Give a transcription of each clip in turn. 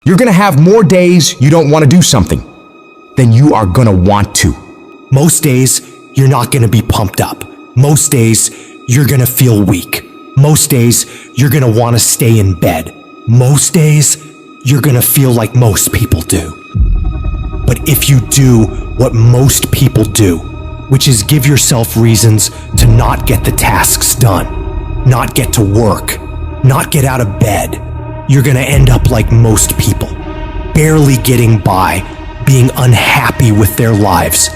You're gonna have more days you don't want to do something than you are gonna want to. Most days, you're not gonna be pumped up. Most days, you're gonna feel weak. Most days, you're gonna wanna stay in bed. Most days, you're gonna feel like most people do. But if you do what most people do, which is give yourself reasons to not get the tasks done, not get to work, not get out of bed, you're gonna end up like most people, barely getting by, being unhappy with their lives.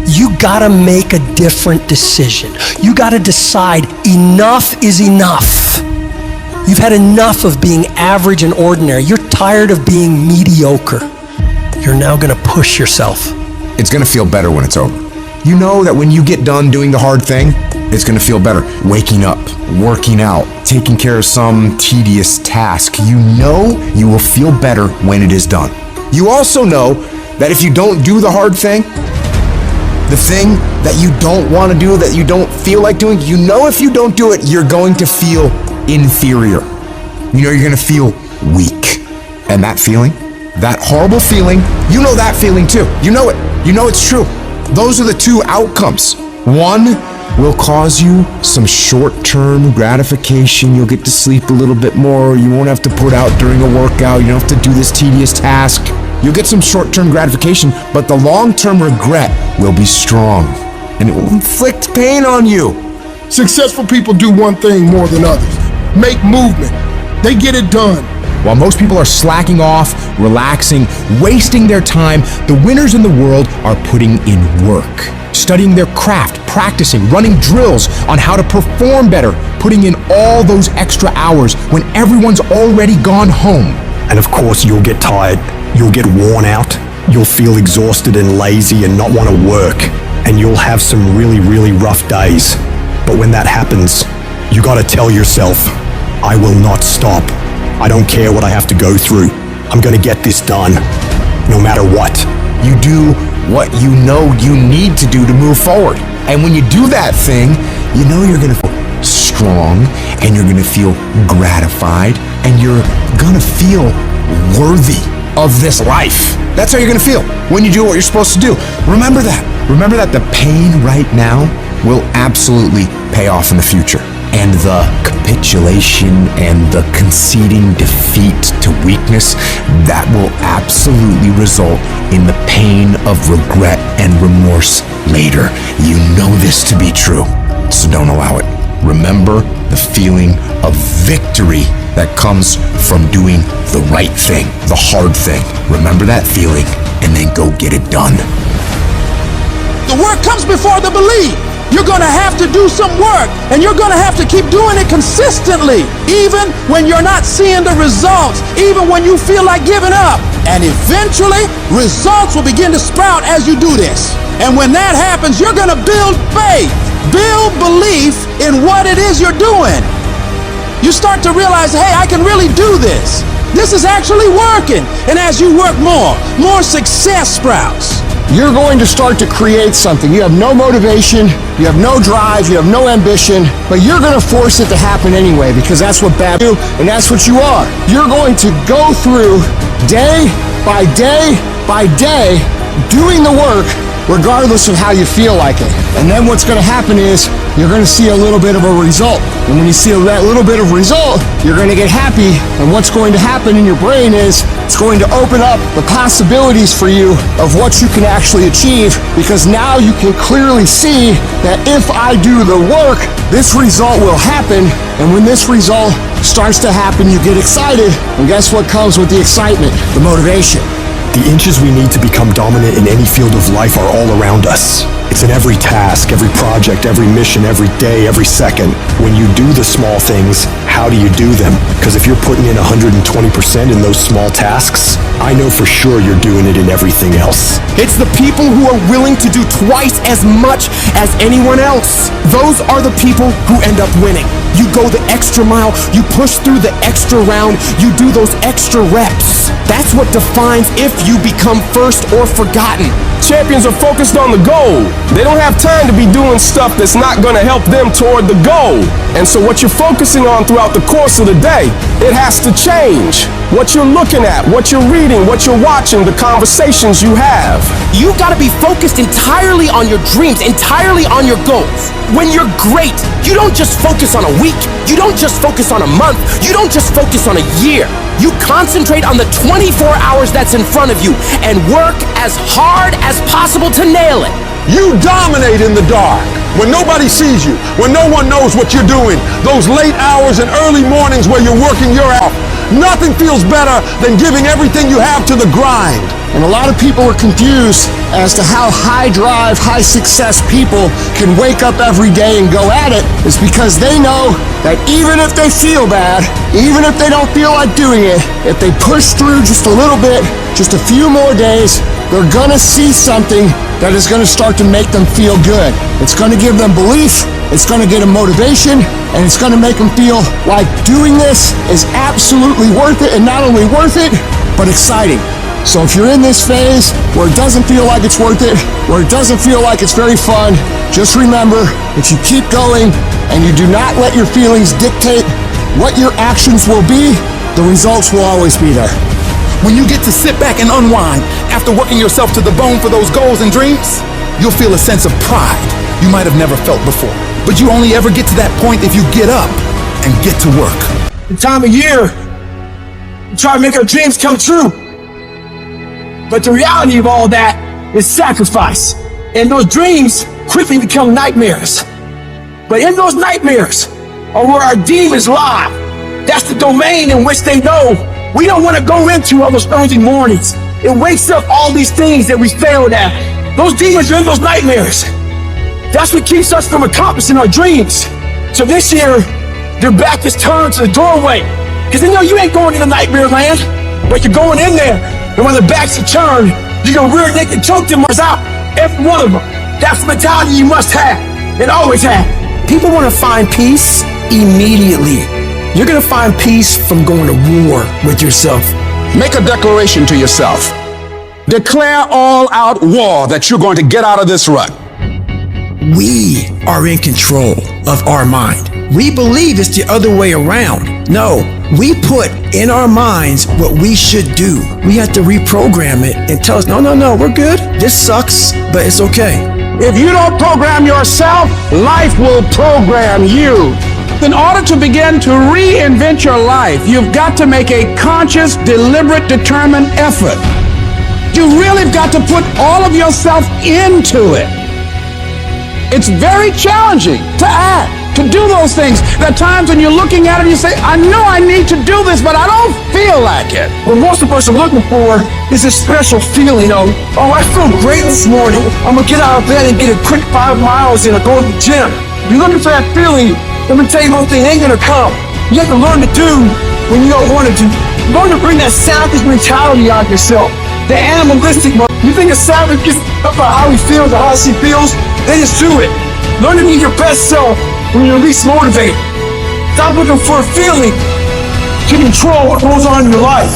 You gotta make a different decision. You gotta decide enough is enough. You've had enough of being average and ordinary. You're tired of being mediocre. You're now gonna push yourself. It's gonna feel better when it's over. You know that when you get done doing the hard thing, it's gonna feel better. Waking up, working out, taking care of some tedious task. You know you will feel better when it is done. You also know that if you don't do the hard thing, the thing that you don't want to do, that you don't feel like doing, you know if you don't do it, you're going to feel inferior. You know you're going to feel weak. And that feeling, that horrible feeling, you know that feeling too. You know it. You know it's true. Those are the two outcomes. One will cause you some short-term gratification. You'll get to sleep a little bit more. You won't have to put out during a workout. You don't have to do this tedious task. You'll get some short-term gratification, but the long-term regret will be strong, and it will inflict pain on you. Successful people do one thing more than others: make movement. They get it done. While most people are slacking off, relaxing, wasting their time, the winners in the world are putting in work, studying their craft, practicing, running drills on how to perform better, putting in all those extra hours when everyone's already gone home. And of course, you'll get tired. You'll get worn out. You'll feel exhausted and lazy and not want to work. And you'll have some really, really rough days. But when that happens, you gotta tell yourself, I will not stop. I don't care what I have to go through. I'm gonna get this done, no matter what. You do what you know you need to do to move forward. And when you do that thing, you know you're gonna feel strong, and you're gonna feel gratified, and you're gonna feel worthy of this life. That's how you're gonna feel when you do what you're supposed to do. Remember that. Remember that the pain right now will absolutely pay off in the future. And the capitulation and the conceding defeat to weakness, that will absolutely result in the pain of regret and remorse later. You know this to be true, so don't allow it. Remember the feeling of victory that comes from doing the right thing, the hard thing. Remember that feeling, and then go get it done. The work comes before the belief. You're gonna have to do some work, and you're gonna have to keep doing it consistently, even when you're not seeing the results, even when you feel like giving up. And eventually, results will begin to sprout as you do this. And when that happens, you're gonna build faith, build belief in what it is you're doing. You start to realize, hey, I can really do this. This is actually working. And as you work more success sprouts. You're going to start to create something. You have no motivation, you have no drive, you have no ambition, but you're going to force it to happen anyway, because that's what bad do, and that's what you are. You're going to go through day by day by day doing the work regardless of how you feel like it. And then what's going to happen is you're going to see a little bit of a result. And when you see that little bit of result, you're going to get happy. And what's going to happen in your brain is it's going to open up the possibilities for you of what you can actually achieve, because now you can clearly see that if I do the work, this result will happen. And when this result starts to happen, you get excited. And guess what comes with the excitement? The motivation. The inches we need to become dominant in any field of life are all around us. It's in every task, every project, every mission, every day, every second. When you do the small things, how do you do them? Because if you're putting in 120% in those small tasks, I know for sure you're doing it in everything else. It's the people who are willing to do twice as much as anyone else. Those are the people who end up winning. You go the extra mile, you push through the extra round, you do those extra reps. That's what defines if you become first or forgotten. Champions are focused on the goal. They don't have time to be doing stuff that's not going to help them toward the goal. And so what you're focusing on throughout the course of the day, it has to change. What you're looking at, what you're reading, what you're watching, the conversations you have. You gotta be focused entirely on your dreams, entirely on your goals. When you're great, you don't just focus on a week, you don't just focus on a month, you don't just focus on a year. You concentrate on the 24 hours that's in front of you and work as hard as possible to nail it. You dominate in the dark when nobody sees you, when no one knows what you're doing. Those late hours and early mornings where you're working your ass. Nothing feels better than giving everything you have to the grind. And a lot of people are confused as to how high drive, high success people can wake up every day and go at it. It's because they know that even if they feel bad, even if they don't feel like doing it, if they push through just a little bit, just a few more days, they're gonna see something that is gonna start to make them feel good. It's gonna give them belief, it's gonna get them motivation, and it's gonna make them feel like doing this is absolutely worth it, and not only worth it, but exciting. So if you're in this phase where it doesn't feel like it's worth it, where it doesn't feel like it's very fun, just remember, if you keep going and you do not let your feelings dictate what your actions will be, the results will always be there. When you get to sit back and unwind after working yourself to the bone for those goals and dreams, you'll feel a sense of pride you might have never felt before. But you only ever get to that point if you get up and get to work. The time of year, we try to make our dreams come true. But the reality of all that is sacrifice. And those dreams quickly become nightmares. But in those nightmares are where our demons lie. That's the domain in which they know we don't want to go into on those early mornings. It wakes up all these things that we failed at. Those demons are in those nightmares. That's what keeps us from accomplishing our dreams. So this year, their back is turned to the doorway. Because they know you ain't going into nightmare land, but you're going in there. And when the backs are turned, you're going to rear naked choke them out, every one of them. That's the mentality you must have, and always have. People want to find peace immediately. You're gonna find peace from going to war with yourself. Make a declaration to yourself. Declare all out war that you're going to get out of this rut. We are in control of our mind. We believe it's the other way around. No, we put in our minds what we should do. We have to reprogram it and tell us, no, we're good. This sucks, but it's okay. If you don't program yourself, life will program you. In order to begin to reinvent your life, you've got to make a conscious, deliberate, determined effort. You really got to put all of yourself into it. It's very challenging to act, to do those things. There are times when you're looking at it and you say, I know I need to do this, but I don't feel like it. What most of us are looking for is a special feeling of, oh, I feel great this morning. I'm gonna get out of bed and get a quick 5 miles in or go to the gym. You're looking for that feeling. Let me tell you one thing, it ain't gonna come. You have to learn to do when you don't want to do. Learn to bring that savage mentality out of yourself. The animalistic one. You think a savage gets up about how he feels or how she feels? Then just do it. Learn to be your best self when you're least motivated. Stop looking for a feeling to control what goes on in your life.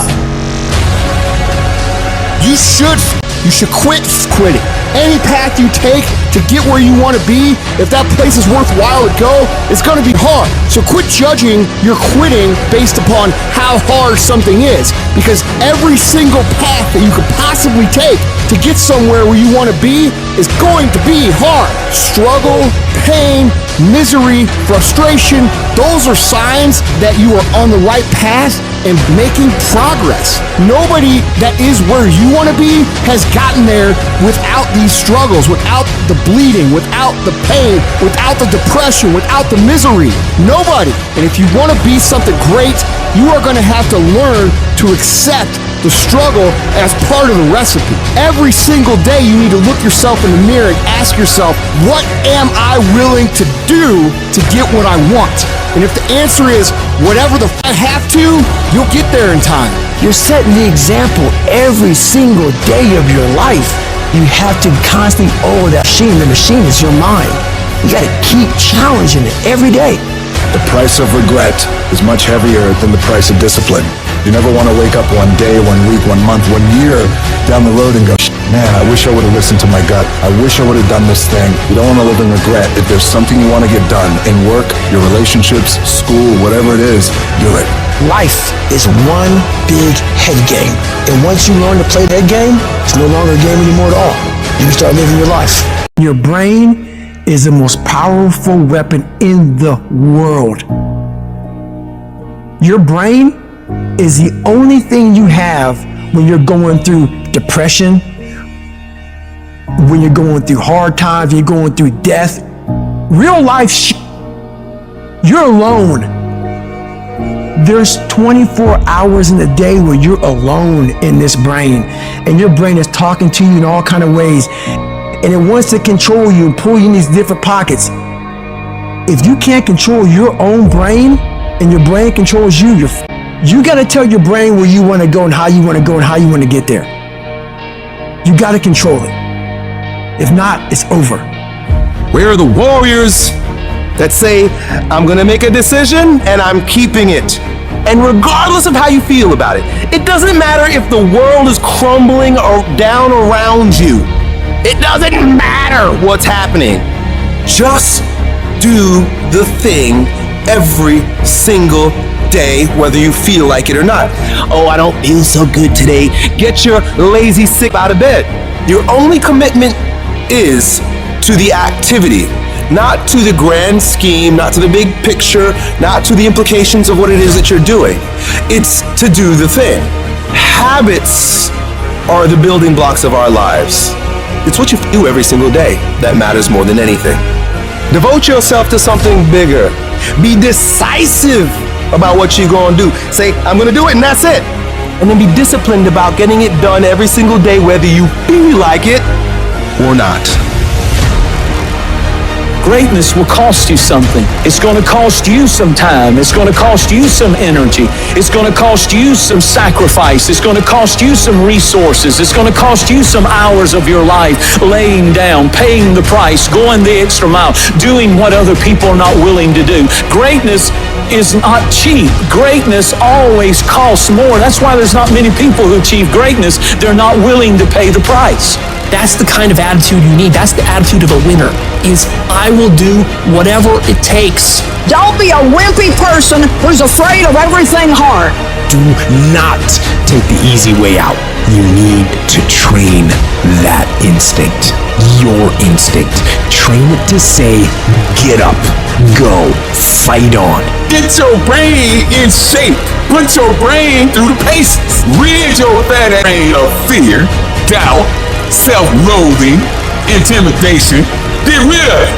You should quit quitting. Any path you take to get where you want to be, if that place is worthwhile to go, it's going to be hard. So quit judging your quitting based upon how hard something is, because every single path that you could possibly take to get somewhere where you want to be is going to be hard. Struggle, pain, misery, frustration, those are signs that you are on the right path and making progress. Nobody that is where you want to be has gotten there without these struggles, without the bleeding, without the pain, without the depression, without the misery. Nobody. And if you want to be something great, you are going to have to learn to accept the struggle as part of the recipe. Every single day you need to look yourself in the mirror and ask yourself, what am I willing to do to get what I want? And if the answer is whatever the I have to, you'll get there in time. You're setting the example every single day of your life. You have to constantly own that machine. The machine is your mind. You gotta keep challenging it every day. The price of regret is much heavier than the price of discipline. You never want to wake up one day, 1 week, 1 month, 1 year down the road and go, man, I wish I would have listened to my gut. I wish I would have done this thing. You don't want to live in regret. If there's something you want to get done in work, your relationships, school, whatever it is, do it. Life is one big head game. And once you learn to play that game, it's no longer a game anymore at all. You can start living your life. Your brain is the most powerful weapon in the world. Your brain is the only thing you have when you're going through depression, when you're going through hard times, you're going through death. Real life, you're alone. There's 24 hours in a day where you're alone in this brain, and your brain is talking to you in all kind of ways, and it wants to control you and pull you in these different pockets. If you can't control your own brain and your brain controls you, you got to tell your brain where you want to go and how you want to go and how you want to get there. You got to control it. If not, it's over. Where are the warriors that say, I'm gonna make a decision and I'm keeping it? And regardless of how you feel about it, it doesn't matter if the world is crumbling or down around you. It doesn't matter what's happening. Just do the thing every single day, whether you feel like it or not. Oh, I don't feel so good today. Get your lazy sick out of bed. Your only commitment is to the activity, not to the grand scheme, not to the big picture, not to the implications of what it is that you're doing. It's to do the thing. Habits are the building blocks of our lives. It's what you do every single day that matters more than anything. Devote yourself to something bigger. Be decisive about what you're going to do. Say, I'm going to do it, and that's it. And then be disciplined about getting it done every single day, whether you feel like it or not. Greatness will cost you something. It's going to cost you some time. It's going to cost you some energy. It's going to cost you some sacrifice. It's going to cost you some resources. It's going to cost you some hours of your life laying down, paying the price, going the extra mile, doing what other people are not willing to do. Greatness is not cheap. Greatness always costs more. That's why there's not many people who achieve greatness. They're not willing to pay the price. That's the kind of attitude you need. That's the attitude of a winner, is I will do whatever it takes. Don't be a wimpy person who's afraid of everything hard. Do not take the easy way out. You need to train that instinct. Your instinct. Train it to say, get up, go, fight on. Get your brain in shape. Put your brain through the paces. Rid your fat brain of fear, doubt, self-loathing, intimidation. Get rid of it.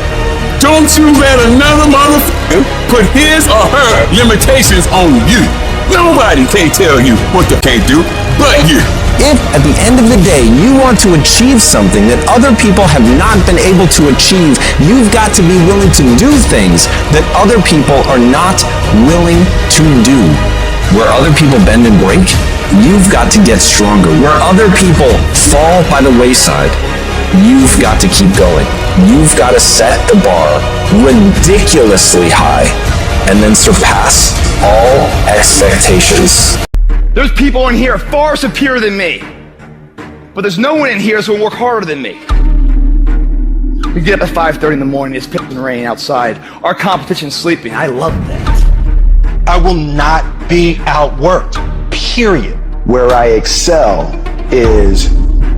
Don't you let another motherfucker put his or her limitations on you. Nobody can tell you what they can't do but you. If at the end of the day you want to achieve something that other people have not been able to achieve, you've got to be willing to do things that other people are not willing to do. Where other people bend and break, you've got to get stronger. Where other people fall by the wayside, you've got to keep going. You've got to set the bar ridiculously high and then surpass all expectations. There's people in here far superior than me, but there's no one in here who will work harder than me. We get up at 5:30 in the morning, it's pissing rain outside. Our competition's sleeping. I love that. I will not be outworked, period. Where I excel is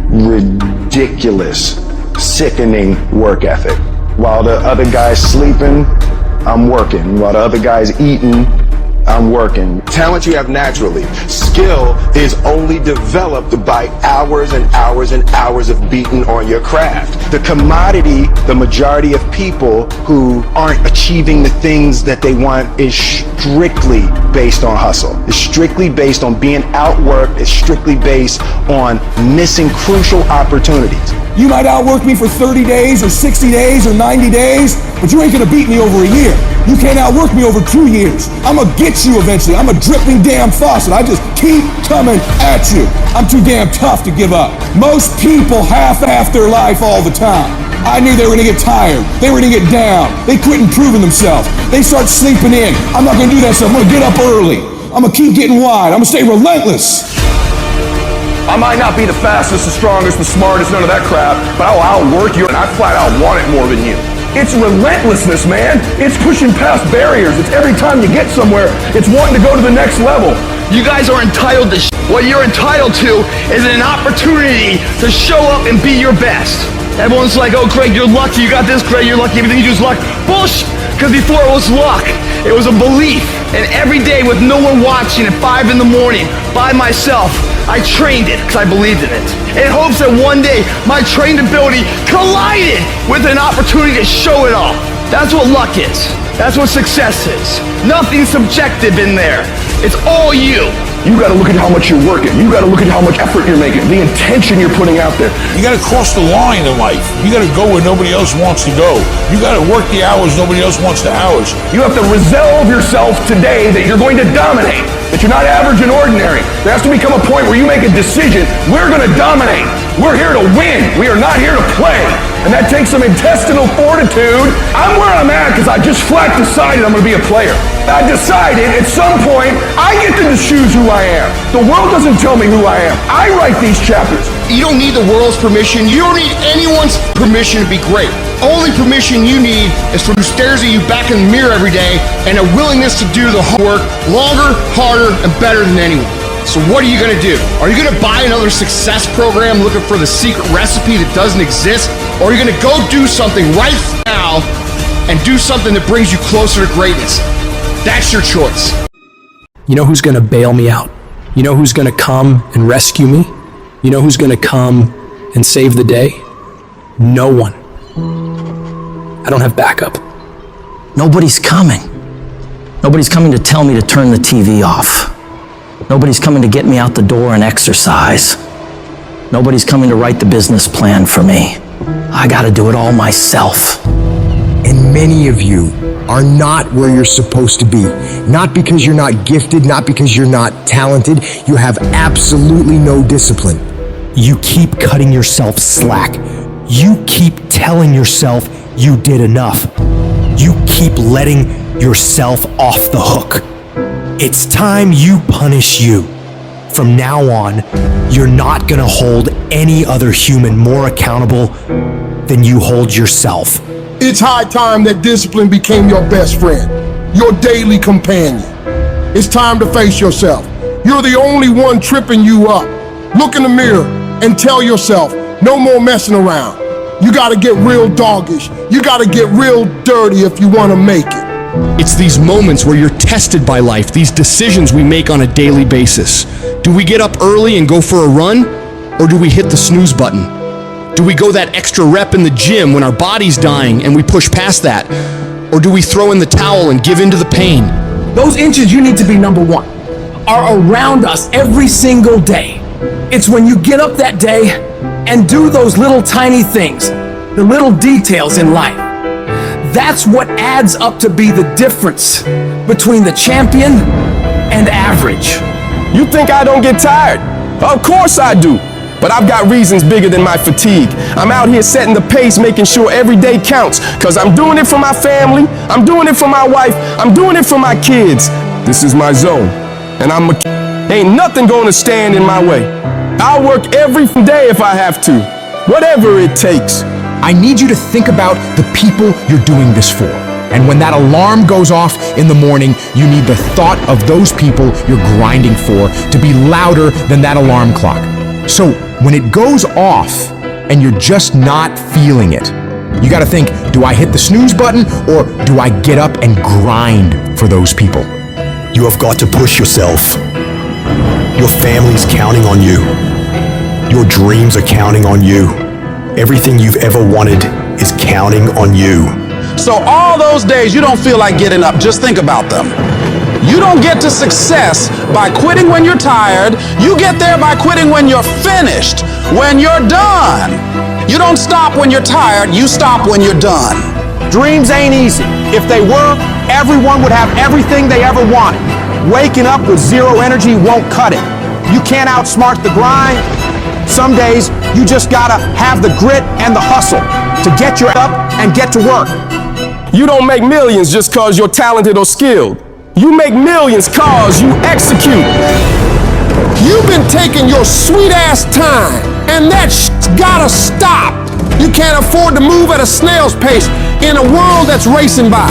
ridiculous, sickening work ethic. While the other guy's sleeping, I'm working. While the other guy's eating, I'm working. Talent you have naturally. Skill is only developed by hours and hours and hours of beating on your craft. The commodity, the majority of people who aren't achieving the things that they want is strictly based on hustle. It's strictly based on being outworked. It's strictly based on missing crucial opportunities. You might outwork me for 30 days or 60 days or 90 days, but you ain't gonna beat me over a year. You can't outwork me over 2 years. I'm gonna get you eventually. I'm a dripping damn faucet. I just keep coming at you. I'm too damn tough to give up. Most people half-ass their life all the time. I knew they were gonna get tired. They were gonna get down. They quit improving themselves. They start sleeping in. I'm not gonna do that, so I'm gonna get up early. I'm gonna keep getting wide. I'm gonna stay relentless. I might not be the fastest, the strongest, the smartest, none of that crap, but I will outwork you, and I flat out want it more than you. It's relentlessness, man. It's pushing past barriers. It's every time you get somewhere, it's wanting to go to the next level. You guys are entitled to what you're entitled to is an opportunity to show up and be your best. Everyone's like, oh, Craig, you're lucky. You got this, Craig. You're lucky. Everything you do is luck. Bullshit. Because before it was luck, it was a belief. And every day with no one watching at 5 in the morning by myself, I trained it because I believed in it. In hopes that one day my trained ability collided with an opportunity to show it off. That's what luck is. That's what success is. Nothing subjective in there. It's all you. You gotta look at how much you're working. You gotta look at how much effort you're making, the intention you're putting out there. You gotta cross the line in life. You gotta go where nobody else wants to go. You gotta work the hours nobody else wants the hours. You have to resolve yourself today that you're going to dominate, that you're not average and ordinary. There has to become a point where you make a decision. We're gonna dominate. We're here to win. We are not here to play. And that takes some intestinal fortitude. I'm where I'm at because I just flat decided I'm going to be a player. I decided at some point I get to choose who I am. The world doesn't tell me who I am. I write these chapters. You don't need the world's permission. You don't need anyone's permission to be great. Only permission you need is from who stares at you back in the mirror every day and a willingness to do the hard work longer, harder, and better than anyone. So what are you going to do? Are you going to buy another success program looking for the secret recipe that doesn't exist? Or are you going to go do something right now and do something that brings you closer to greatness? That's your choice. You know who's going to bail me out? You know who's going to come and rescue me? You know who's going to come and save the day? No one. I don't have backup. Nobody's coming. Nobody's coming to tell me to turn the TV off. Nobody's coming to get me out the door and exercise. Nobody's coming to write the business plan for me. I gotta do it all myself. And many of you are not where you're supposed to be. Not because you're not gifted, not because you're not talented. You have absolutely no discipline. You keep cutting yourself slack. You keep telling yourself you did enough. You keep letting yourself off the hook. It's time you punish you. From now on, you're not gonna hold any other human more accountable than you hold yourself. It's high time that discipline became your best friend, your daily companion. It's time to face yourself. You're the only one tripping you up. Look in the mirror and tell yourself, no more messing around. You gotta get real doggish. You gotta get real dirty if you wanna make it. It's these moments where you're tested by life, these decisions we make on a daily basis. Do we get up early and go for a run? Or do we hit the snooze button? Do we go that extra rep in the gym when our body's dying and we push past that? Or do we throw in the towel and give in to the pain? Those inches you need to be number one are around us every single day. It's when you get up that day and do those little tiny things, the little details in life. That's what adds up to be the difference between the champion and average. You think I don't get tired? Of course I do. But I've got reasons bigger than my fatigue. I'm out here setting the pace, making sure every day counts. Cause I'm doing it for my family, I'm doing it for my wife, I'm doing it for my kids. This is my zone. And ain't nothing gonna stand in my way. I'll work every day if I have to. Whatever it takes. I need you to think about the people you're doing this for. And when that alarm goes off in the morning, you need the thought of those people you're grinding for to be louder than that alarm clock. So when it goes off and you're just not feeling it, you gotta think, do I hit the snooze button or do I get up and grind for those people? You have got to push yourself. Your family's counting on you. Your dreams are counting on you. Everything you've ever wanted is counting on you. So all those days you don't feel like getting up, just think about them. You don't get to success by quitting when you're tired. You get there by quitting when you're finished, when you're done. You don't stop when you're tired, you stop when you're done. Dreams ain't easy. If they were, everyone would have everything they ever wanted. Waking up with zero energy won't cut it. You can't outsmart the grind. Some days, you just gotta have the grit and the hustle to get your up and get to work. You don't make millions just cause you're talented or skilled. You make millions cause you execute. You've been taking your sweet ass time, and that shit's gotta stop. You can't afford to move at a snail's pace in a world that's racing by.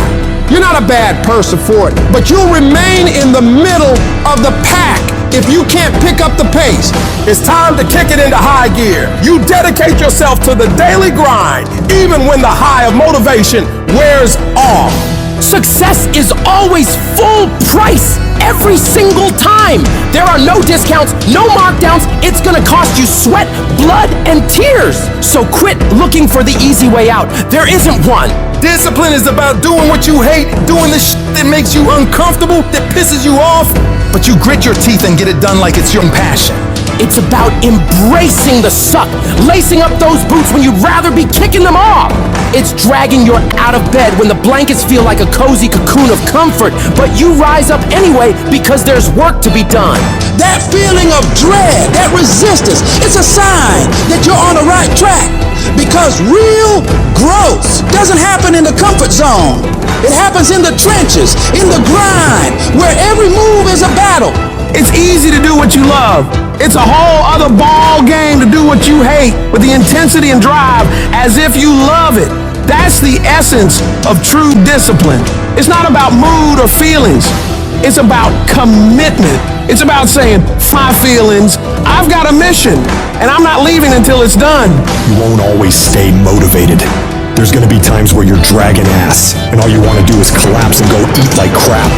You're not a bad person for it, but you'll remain in the middle of the pack if you can't pick up the pace. It's time to kick it into high gear. You dedicate yourself to the daily grind, even when the high of motivation wears off. Success is always full price every single time. There are no discounts, no markdowns. It's gonna cost you sweat, blood, and tears. So quit looking for the easy way out. There isn't one. Discipline is about doing what you hate, doing the shit that makes you uncomfortable, that pisses you off, but you grit your teeth and get it done like it's your passion. It's about embracing the suck, lacing up those boots when you'd rather be kicking them off. It's dragging you out of bed when the blankets feel like a cozy cocoon of comfort, but you rise up anyway because there's work to be done. That feeling of dread, that resistance, it's a sign that you're on the right track. Because real growth doesn't happen in the comfort zone. It happens in the trenches, in the grind, where every move is a battle. It's easy to do what you love. It's a whole other ball game to do what you hate with the intensity and drive as if you love it. That's the essence of true discipline. It's not about mood or feelings. It's about commitment. It's about saying, my feelings, I've got a mission, and I'm not leaving until it's done. You won't always stay motivated. There's gonna be times where you're dragging ass, and all you wanna do is collapse and go eat like crap.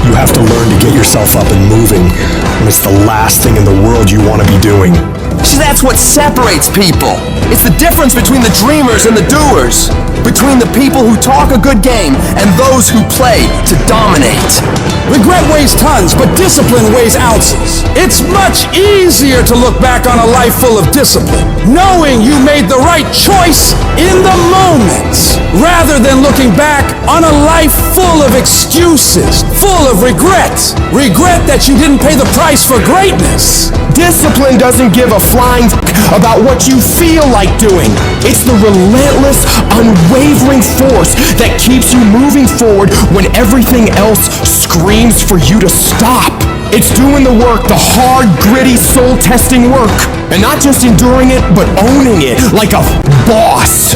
You have to learn to get yourself up and moving, and it's the last thing in the world you wanna be doing. See, that's what separates people. It's the difference between the dreamers and the doers. Between the people who talk a good game and those who play to dominate. Regret weighs tons, but discipline weighs ounces. It's much easier to look back on a life full of discipline, knowing you made the right choice in the moment, rather than looking back on a life full of excuses, full of regrets. Regret that you didn't pay the price for greatness. Discipline doesn't give a flying about what you feel like doing. It's the relentless, unwavering force that keeps you moving forward when everything else screams for you to stop. It's doing the work, the hard, gritty, soul-testing work. And not just enduring it, but owning it like a boss.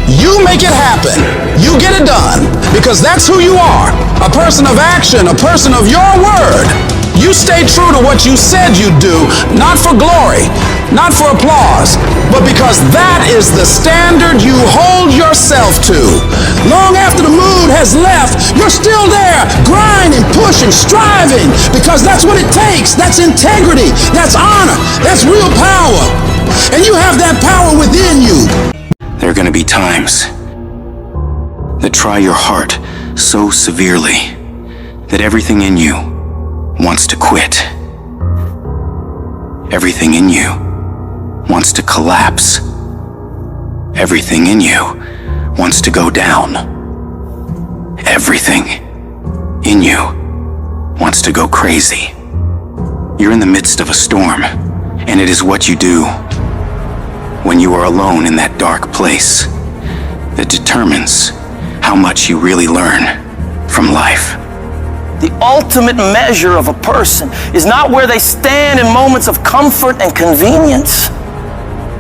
You make it happen. You get it done. Because that's who you are. A person of action, a person of your word. You stay true to what you said you'd do, not for glory, not for applause, but because that is the standard you hold yourself to. Long after the mood has left, you're still there, grinding, pushing, striving, because that's what it takes. That's integrity, that's honor, that's real power. And you have that power within you. There are going to be times that try your heart so severely that everything in you wants to quit. Everything in you wants to collapse. Everything in you wants to go down. Everything in you wants to go crazy. You're in the midst of a storm, and it is what you do when you are alone in that dark place that determines how much you really learn from life. The ultimate measure of a person is not where they stand in moments of comfort and convenience,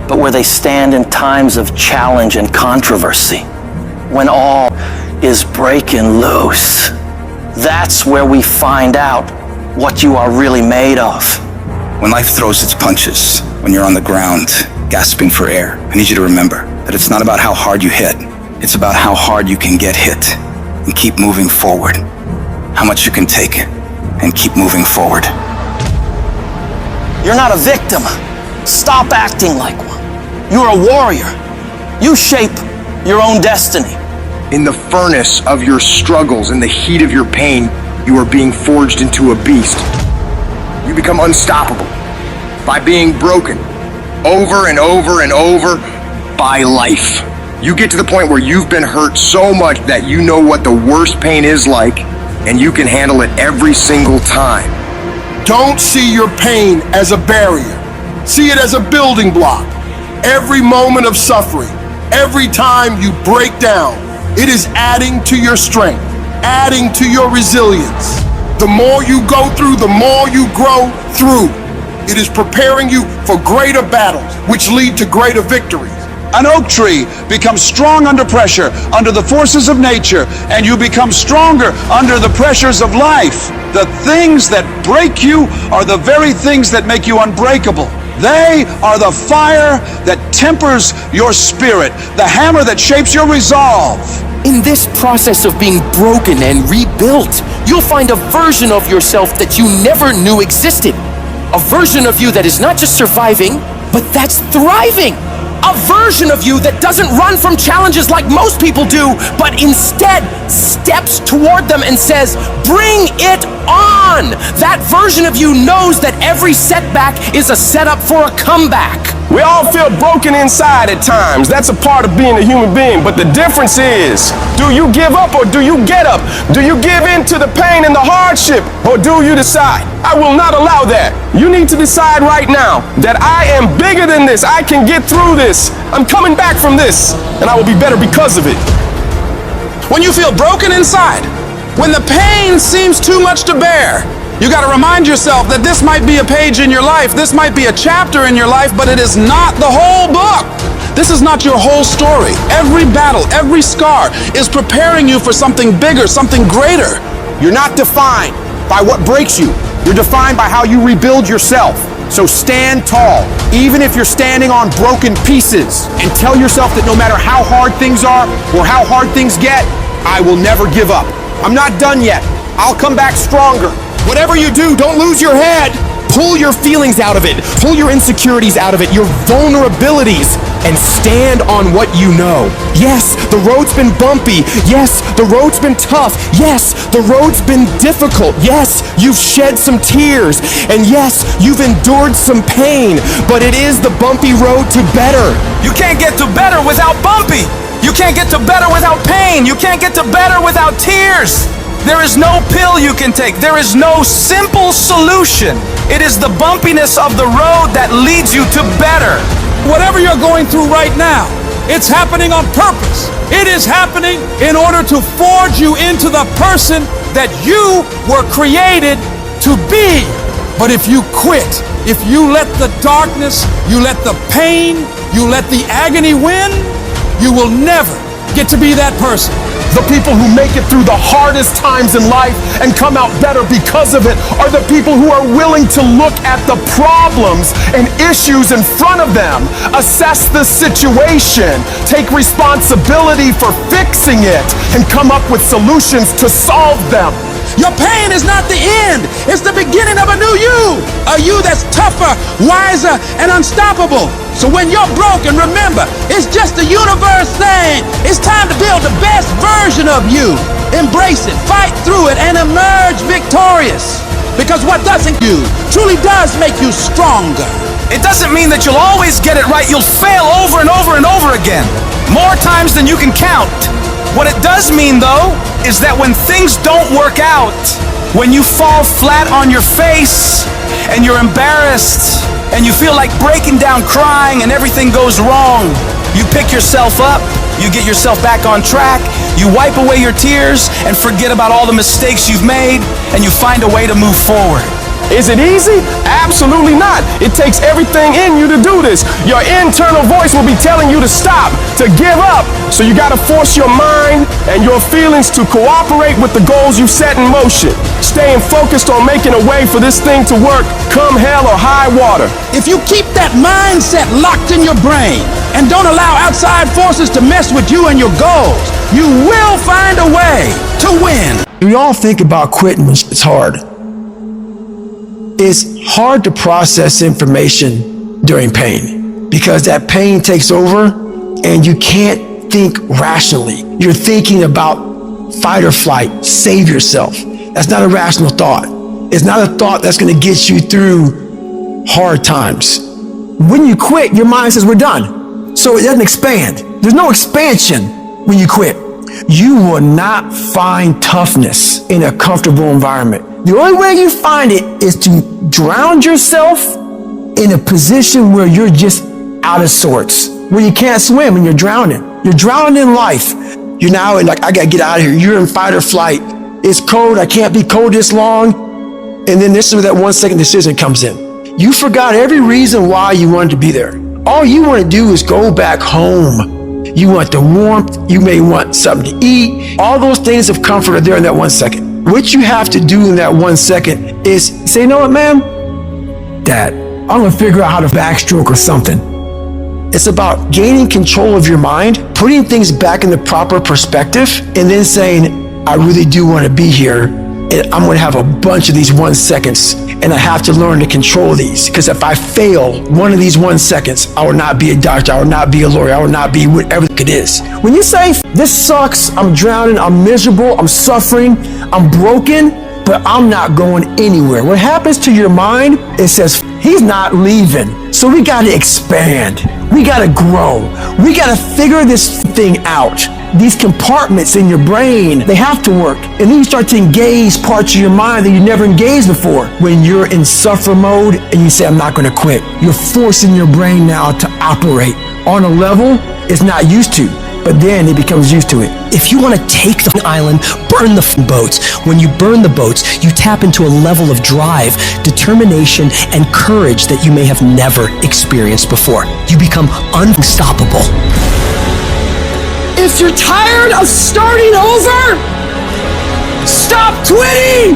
but where they stand in times of challenge and controversy, when all is breaking loose. That's where we find out what you are really made of. When life throws its punches, when you're on the ground, gasping for air, I need you to remember that it's not about how hard you hit, it's about how hard you can get hit and keep moving forward. How much you can take and keep moving forward. You're not a victim. Stop acting like one. You're a warrior. You shape your own destiny. In the furnace of your struggles, in the heat of your pain, you are being forged into a beast. You become unstoppable by being broken over and over and over by life. You get to the point where you've been hurt so much that you know what the worst pain is like, and you can handle it every single time. Don't see your pain as a barrier. See it as a building block. Every moment of suffering, every time you break down, it is adding to your strength, adding to your resilience. The more you go through, the more you grow through. It is preparing you for greater battles, which lead to greater victories. An oak tree becomes strong under pressure, under the forces of nature, and you become stronger under the pressures of life. The things that break you are the very things that make you unbreakable. They are the fire that tempers your spirit, the hammer that shapes your resolve. In this process of being broken and rebuilt, you'll find a version of yourself that you never knew existed. A version of you that is not just surviving, but that's thriving. A version of you that doesn't run from challenges like most people do, but instead steps toward them and says, bring it on. That version of you knows that every setback is a setup for a comeback. We all feel broken inside at times. That's a part of being a human being. But the difference is, do you give up or do you get up? Do you give in to the pain and the hardship, or do you decide, I will not allow that? You need to decide right now that I am bigger than this. I can get through this. I'm coming back from this, and I will be better because of it. When you feel broken inside, when the pain seems too much to bear, you got to remind yourself that this might be a page in your life, this might be a chapter in your life, but it is not the whole book. This is not your whole story. Every battle, every scar is preparing you for something bigger, something greater. You're not defined by what breaks you. You're defined by how you rebuild yourself. So stand tall, even if you're standing on broken pieces, and tell yourself that no matter how hard things are or how hard things get, I will never give up. I'm not done yet. I'll come back stronger. Whatever you do, don't lose your head. Pull your feelings out of it. Pull your insecurities out of it, your vulnerabilities, and stand on what you know. Yes, the road's been bumpy. Yes, the road's been tough. Yes, the road's been difficult. Yes, you've shed some tears. And yes, you've endured some pain. But it is the bumpy road to better. You can't get to better without bumpy. You can't get to better without pain. You can't get to better without tears. There is no pill you can take. There is no simple solution. It is the bumpiness of the road that leads you to better. Whatever you're going through right now, it's happening on purpose. It is happening in order to forge you into the person that you were created to be. But if you quit, if you let the darkness, you let the pain, you let the agony win, you will never get to be that person. The people who make it through the hardest times in life and come out better because of it are the people who are willing to look at the problems and issues in front of them, assess the situation, take responsibility for fixing it, and come up with solutions to solve them. Your pain is not the end. It's the beginning of a new you. A you that's tougher, wiser, and unstoppable. So when you're broken, remember, it's just the universe saying, it's time to build the best version of you. Embrace it, fight through it, and emerge victorious. Because what doesn't you truly does make you stronger. It doesn't mean that you'll always get it right. You'll fail over and over and over again. More times than you can count. What it does mean, though, is that when things don't work out, when you fall flat on your face and you're embarrassed and you feel like breaking down crying and everything goes wrong, you pick yourself up, you get yourself back on track, you wipe away your tears and forget about all the mistakes you've made, and you find a way to move forward. Is it easy? Absolutely not. It takes everything in you to do this. Your internal voice will be telling you to stop, to give up. So you gotta force your mind and your feelings to cooperate with the goals you set in motion. Staying focused on making a way for this thing to work, come hell or high water. If you keep that mindset locked in your brain and don't allow outside forces to mess with you and your goals, you will find a way to win. We all think about quitting when it's hard. It's hard to process information during pain because that pain takes over and you can't think rationally. You're thinking about fight or flight, save yourself. That's not a rational thought. It's not a thought that's going to get you through hard times. When you quit, your mind says we're done. So it doesn't expand. There's no expansion when you quit. You will not find toughness in a comfortable environment. The only way you find it is to drown yourself in a position where you're just out of sorts, where you can't swim and you're drowning. You're drowning in life. You're now like, I gotta get out of here. You're in fight or flight. It's cold. I can't be cold this long. And then this is where that 1 second decision comes in. You forgot every reason why you wanted to be there. All you want to do is go back home. You want the warmth, you may want something to eat. All those things of comfort are there in that 1 second. What you have to do in that 1 second is say, you know what, man? Dad, I'm gonna figure out how to backstroke or something. It's about gaining control of your mind, putting things back in the proper perspective, and then saying, I really do want to be here, and I'm going to have a bunch of these 1 seconds, and I have to learn to control these, because if I fail one of these 1 seconds, I will not be a doctor, I will not be a lawyer, I will not be whatever it is. When you say, this sucks, I'm drowning, I'm miserable, I'm suffering, I'm broken, but I'm not going anywhere. What happens to your mind, it says, he's not leaving. So we gotta expand. We gotta grow. We gotta figure this thing out. These compartments in your brain, they have to work. And then you start to engage parts of your mind that you never engaged before. When you're in suffer mode and you say, I'm not gonna quit, you're forcing your brain now to operate on a level it's not used to. But then it becomes used to it. If you want to take the island, burn the boats. When you burn the boats, you tap into a level of drive, determination, and courage that you may have never experienced before. You become unstoppable. If you're tired of starting over, stop quitting!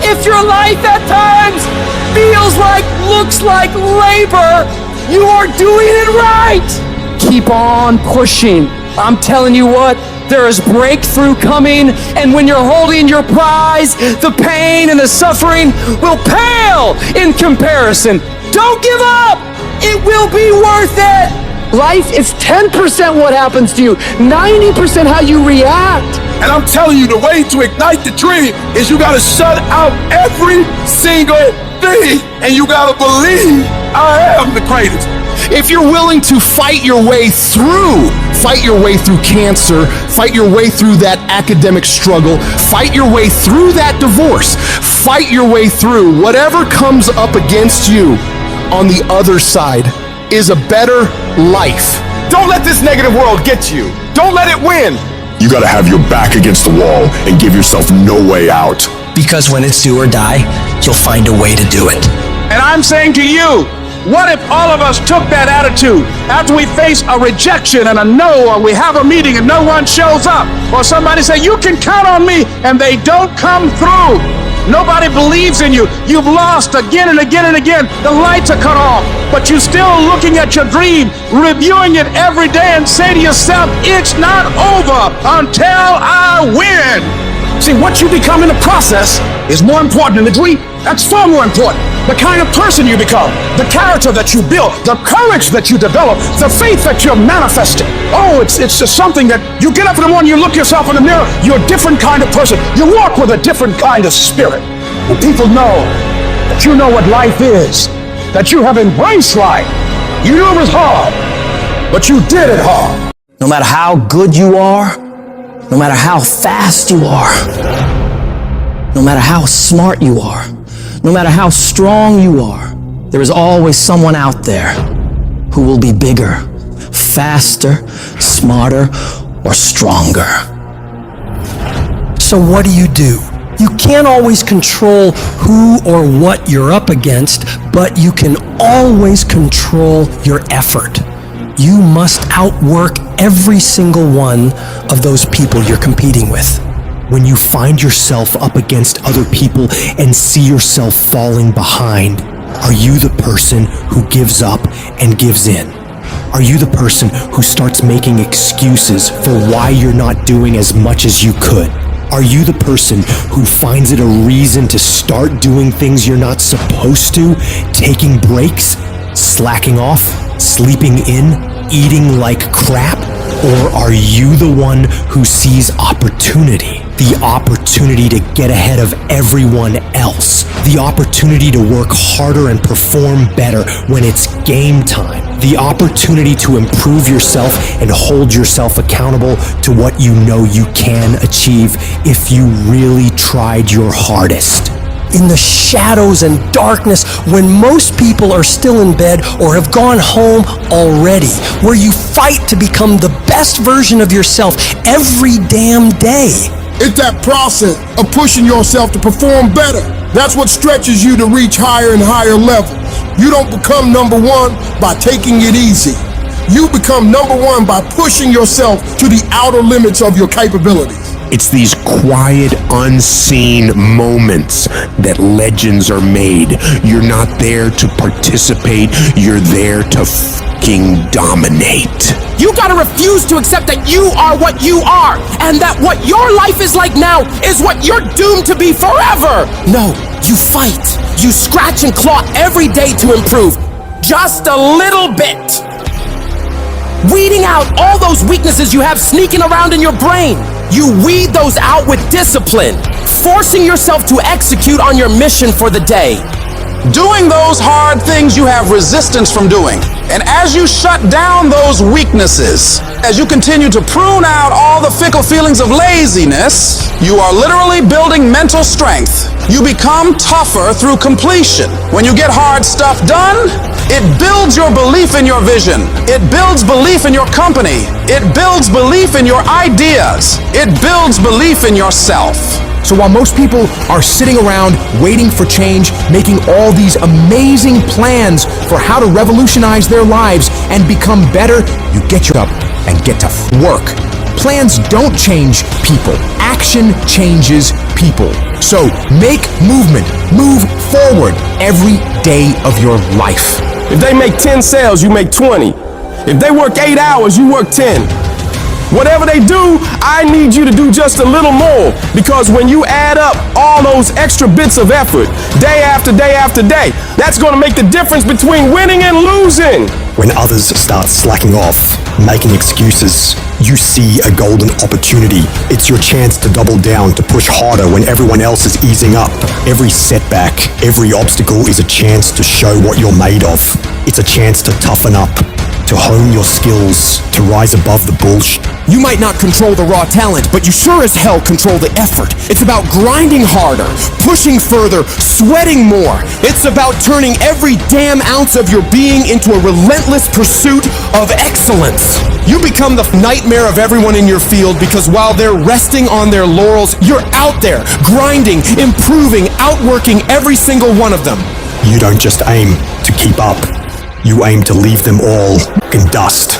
If your life at times feels like, looks like labor, you are doing it right! Keep on pushing. I'm telling you what, there is breakthrough coming, and when you're holding your prize, the pain and the suffering will pale in comparison. Don't give up! It will be worth it! Life is 10% what happens to you, 90% how you react. And I'm telling you, the way to ignite the dream is you gotta shut out every single thing, and you gotta believe I am the greatest. If you're willing to fight your way through cancer, fight your way through that academic struggle, fight your way through that divorce, fight your way through whatever comes up against you, on the other side is a better life. Don't let this negative world get you. Don't let it win. You gotta have your back against the wall and give yourself no way out. Because when it's do or die, you'll find a way to do it. And I'm saying to you, what if all of us took that attitude after we face a rejection and a no, or we have a meeting and no one shows up, or somebody say, you can count on me, and they don't come through. Nobody believes in you. You've lost again and again and again. The lights are cut off, but you're still looking at your dream, reviewing it every day, and say to yourself, it's not over until I win. See, what you become in the process is more important than the dream. That's far more important. The kind of person you become, the character that you build, the courage that you develop, the faith that you're manifesting. Oh, it's just something that you get up in the morning, you look yourself in the mirror, you're a different kind of person. You walk with a different kind of spirit. And people know that you know what life is, that you have embraced life. You knew it was hard, but you did it hard. No matter how good you are, no matter how fast you are, no matter how smart you are, no matter how strong you are, there is always someone out there who will be bigger, faster, smarter, or stronger. So what do? You can't always control who or what you're up against, but you can always control your effort. You must outwork every single one of those people you're competing with. When you find yourself up against other people and see yourself falling behind, are you the person who gives up and gives in? Are you the person who starts making excuses for why you're not doing as much as you could? Are you the person who finds it a reason to start doing things you're not supposed to, taking breaks, slacking off, sleeping in, eating like crap? Or are you the one who sees opportunity? The opportunity to get ahead of everyone else. The opportunity to work harder and perform better when it's game time. The opportunity to improve yourself and hold yourself accountable to what you know you can achieve if you really tried your hardest. In the shadows and darkness, when most people are still in bed or have gone home already, where you fight to become the best version of yourself every damn day. It's that process of pushing yourself to perform better. That's what stretches you to reach higher and higher levels. You don't become number one by taking it easy. You become number one by pushing yourself to the outer limits of your capabilities. It's these quiet, unseen moments that legends are made. You're not there to participate, you're there to fucking dominate. You gotta refuse to accept that you are what you are, and that what your life is like now is what you're doomed to be forever. No, you fight. You scratch and claw every day to improve, just a little bit. Weeding out all those weaknesses you have sneaking around in your brain. You weed those out with discipline, forcing yourself to execute on your mission for the day. Doing those hard things you have resistance from doing. And as you shut down those weaknesses, as you continue to prune out all the fickle feelings of laziness, you are literally building mental strength. You become tougher through completion. When you get hard stuff done, it builds your belief in your vision. It builds belief in your company. It builds belief in your ideas. It builds belief in yourself. So while most people are sitting around waiting for change, making all these amazing plans for how to revolutionize their lives and become better, you get your up and get to work. Plans don't change people. Action changes people. So make movement. Move forward every day of your life. If they make 10 sales, you make 20. If they work 8 hours, you work 10. Whatever they do, I need you to do just a little more, because when you add up all those extra bits of effort, day after day after day, that's going to make the difference between winning and losing. When others start slacking off, making excuses, you see a golden opportunity. It's your chance to double down, to push harder when everyone else is easing up. Every setback, every obstacle is a chance to show what you're made of. It's a chance to toughen up, to hone your skills, to rise above the bullshit. You might not control the raw talent, but you sure as hell control the effort. It's about grinding harder, pushing further, sweating more. It's about turning every damn ounce of your being into a relentless pursuit of excellence. You become the nightmare of everyone in your field, because while they're resting on their laurels, you're out there, grinding, improving, outworking every single one of them. You don't just aim to keep up. You aim to leave them all in dust.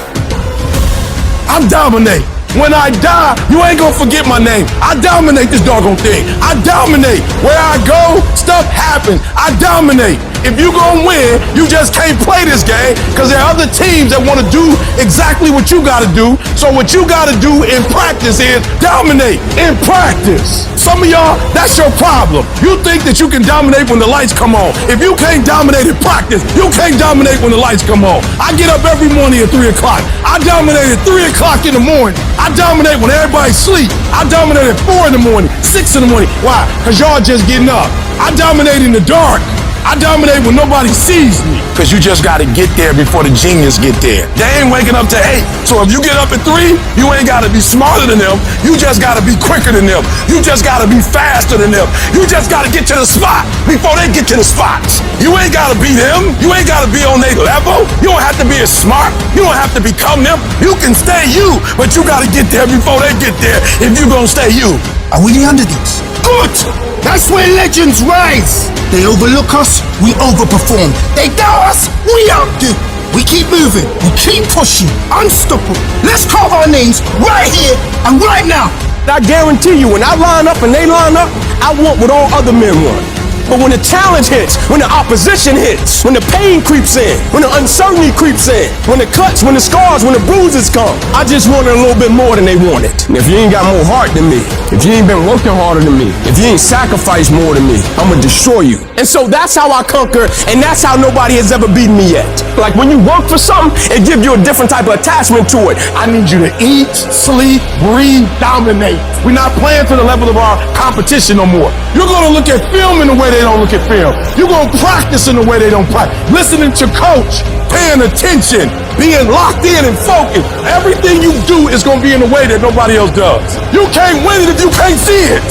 I dominate. When I die, you ain't gonna forget my name. I dominate this doggone thing. I dominate. Where I go, stuff happens. I dominate. If you gonna win, you just can't play this game, because there are other teams that want to do exactly what you gotta do. So what you gotta do in practice is dominate in practice. Some of y'all, that's your problem. You think that you can dominate when the lights come on. If you can't dominate in practice, you can't dominate when the lights come on. I get up every morning at 3 o'clock. I dominate at 3 o'clock in the morning. I dominate when everybody's asleep. I dominate at 4 in the morning, 6 in the morning. Why? Because y'all just getting up. I dominate in the dark. I dominate when nobody sees me. Because you just got to get there before the genius get there. They ain't waking up to 8. So if you get up at 3, you ain't got to be smarter than them. You just got to be quicker than them. You just got to be faster than them. You just got to get to the spot before they get to the spots. You ain't got to be them. You ain't got to be on their level. You don't have to be as smart. You don't have to become them. You can stay you, but you got to get there before they get there if you going to stay you. Are we the underdogs? Good! That's where legends rise. They overlook us, we overperform. They doubt us, we outdo. We keep moving, we keep pushing, unstoppable. Let's carve our names right here and right now. I guarantee you, when I line up and they line up, I want what all other men want. But when the challenge hits, when the opposition hits, when the pain creeps in, when the uncertainty creeps in, when the cuts, when the scars, when the bruises come, I just want it a little bit more than they want it. And if you ain't got more heart than me, if you ain't been working harder than me, if you ain't sacrificed more than me, I'm gonna destroy you. And so that's how I conquer, and that's how nobody has ever beaten me yet. Like when you work for something, it gives you a different type of attachment to it. I need you to eat, sleep, breathe, dominate. We're not playing to the level of our competition no more. You're gonna look at film in the way they don't look at film. You're gonna practice in the way they don't practice. Listening to coach, paying attention, being locked in and focused. Everything you do is gonna be in a way that nobody else does. You can't win it if you can't see it.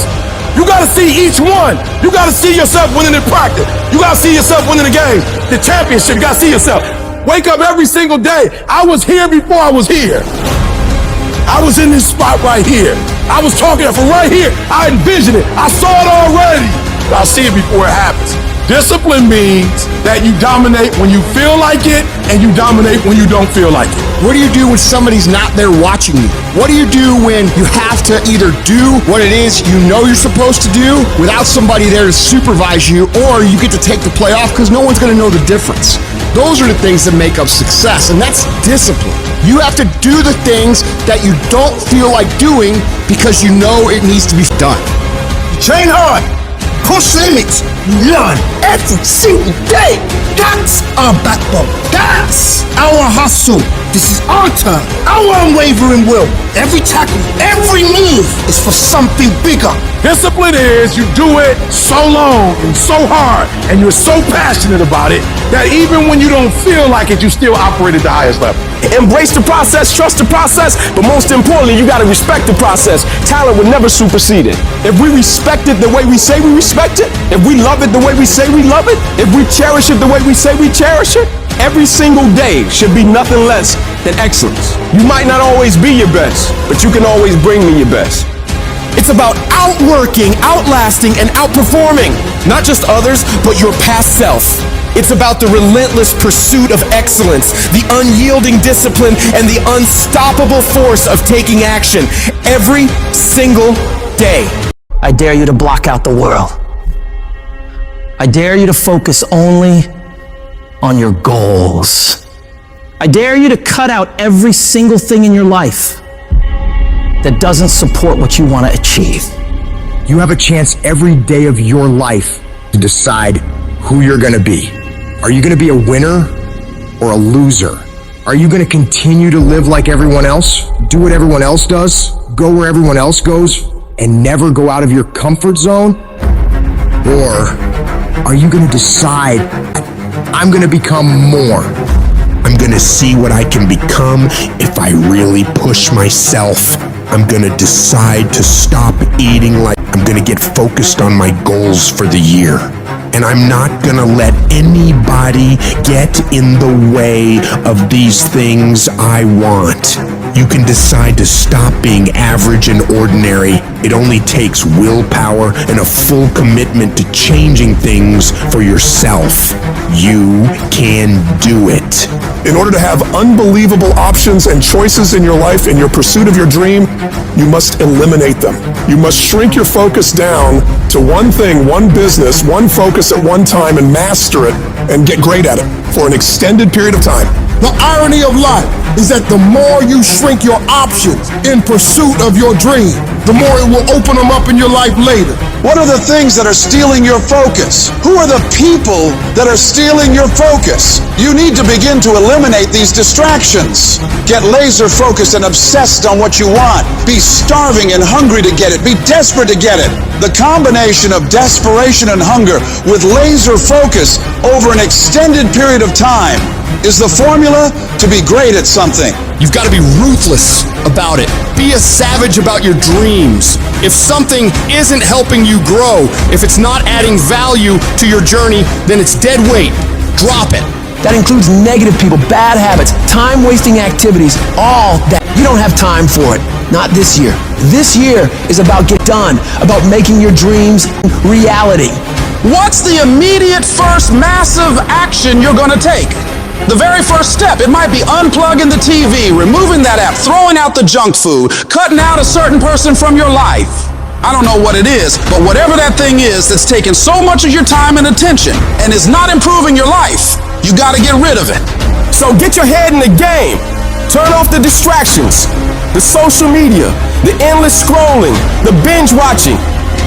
You gotta see each one. You gotta see yourself winning in practice. You gotta see yourself winning the game, the championship. You gotta see yourself. Wake up every single day. I was here before I was here. I was in this spot right here. I was talking from right here. I envisioned it. I saw it already. I'll see it before it happens. Discipline means that you dominate when you feel like it and you dominate when you don't feel like it. What do you do when somebody's not there watching you? What do you do when you have to either do what it is you know you're supposed to do without somebody there to supervise you, or you get to take the play off because no one's going to know the difference? Those are the things that make up success, and that's discipline. You have to do the things that you don't feel like doing because you know it needs to be done. Train hard. Push limits. You learn every single day. That's our backbone. That's our hustle. This is our turn. Our unwavering will. Every tackle, every move is for something bigger. Discipline is you do it so long and so hard and you're so passionate about it that even when you don't feel like it, you still operate at the highest level. Embrace the process, trust the process, but most importantly, you gotta respect the process. Talent will never supersede it. If we respect it the way we say we respect it, if we love it the way we say we love it, if we cherish it the way we say we cherish it, every single day should be nothing less than excellence. You might not always be your best, but you can always bring me your best. It's about outworking, outlasting, and outperforming, not just others, but your past self. It's about the relentless pursuit of excellence, the unyielding discipline, and the unstoppable force of taking action every single day. I dare you to block out the world. I dare you to focus only on your goals. I dare you to cut out every single thing in your life that doesn't support what you want to achieve. You have a chance every day of your life to decide who you're going to be. Are you going to be a winner or a loser? Are you going to continue to live like everyone else, do what everyone else does, go where everyone else goes, and never go out of your comfort zone? Or are you going to decide, I'm going to become more? I'm going to see what I can become if I really push myself. I'm going to decide to stop eating like I'm going to get focused on my goals for the year. And I'm not gonna let anybody get in the way of these things I want. You can decide to stop being average and ordinary. It only takes willpower and a full commitment to changing things for yourself. You can do it. In order to have unbelievable options and choices in your life in your pursuit of your dream, you must eliminate them. You must shrink your focus down to one thing, one business, one focus at one time, and master it and get great at it for an extended period of time. The irony of life is that the more you shrink your options in pursuit of your dream, the more it will open them up in your life later. What are the things that are stealing your focus? Who are the people that are stealing your focus? You need to begin to eliminate these distractions. Get laser focused and obsessed on what you want. Be starving and hungry to get it. Be desperate to get it. The combination of desperation and hunger with laser focus over an extended period of time is the formula to be great at something. You've got to be ruthless about it. Be a savage about your dreams. If something isn't helping you grow, if it's not adding value to your journey, then it's dead weight. Drop it. That includes negative people, bad habits, time-wasting activities, all that. You don't have time for it. Not this year. This year is about get done, about making your dreams reality. What's the immediate first massive action you're gonna take? The very first step, it might be unplugging the TV, removing that app, throwing out the junk food, cutting out a certain person from your life. I don't know what it is, but whatever that thing is that's taking so much of your time and attention and is not improving your life, you gotta get rid of it. So get your head in the game. Turn off the distractions, the social media, the endless scrolling, the binge watching.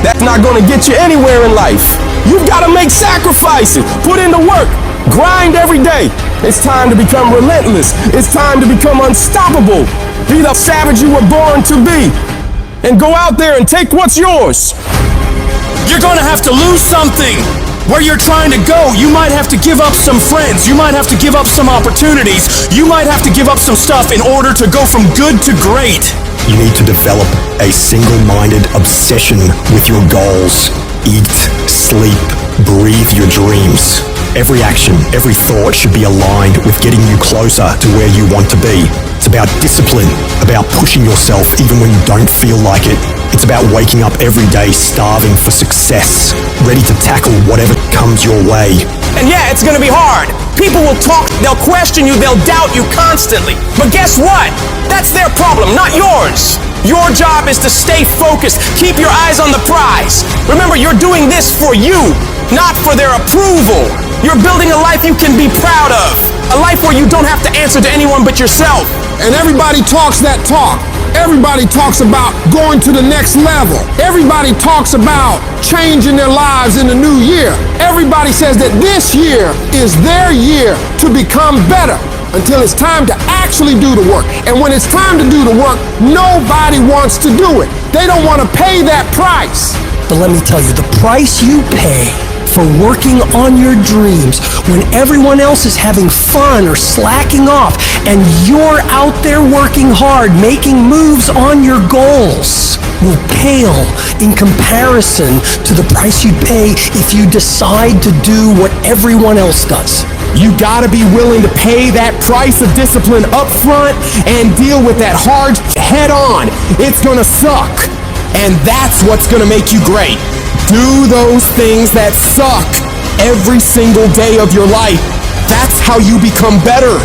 That's not gonna get you anywhere in life. You've gotta make sacrifices, put in the work, grind every day. It's time to become relentless. It's time to become unstoppable. Be the savage you were born to be. And go out there and take what's yours. You're gonna have to lose something. Where you're trying to go, you might have to give up some friends. You might have to give up some opportunities. You might have to give up some stuff in order to go from good to great. You need to develop a single-minded obsession with your goals. Eat, sleep, breathe your dreams. Every action, every thought should be aligned with getting you closer to where you want to be. It's about discipline, about pushing yourself even when you don't feel like it. It's about waking up every day starving for success, ready to tackle whatever comes your way. And yeah, it's gonna be hard. People will talk, they'll question you, they'll doubt you constantly. But guess what? That's their problem, not yours. Your job is to stay focused, keep your eyes on the prize. Remember, you're doing this for you, not for their approval. You're building a life you can be proud of. A life where you don't have to answer to anyone but yourself. And everybody talks that talk. Everybody talks about going to the next level. Everybody talks about changing their lives in the new year. Everybody says that this year is their year to become better until it's time to actually do the work. And when it's time to do the work, nobody wants to do it. They don't want to pay that price. But let me tell you, the price you pay for working on your dreams when everyone else is having fun or slacking off and you're out there working hard, making moves on your goals, will pale in comparison to the price you'd pay if you decide to do what everyone else does. You gotta be willing to pay that price of discipline up front and deal with that hard head on. It's gonna suck. And that's what's gonna make you great. Do those things that suck every single day of your life. That's how you become better.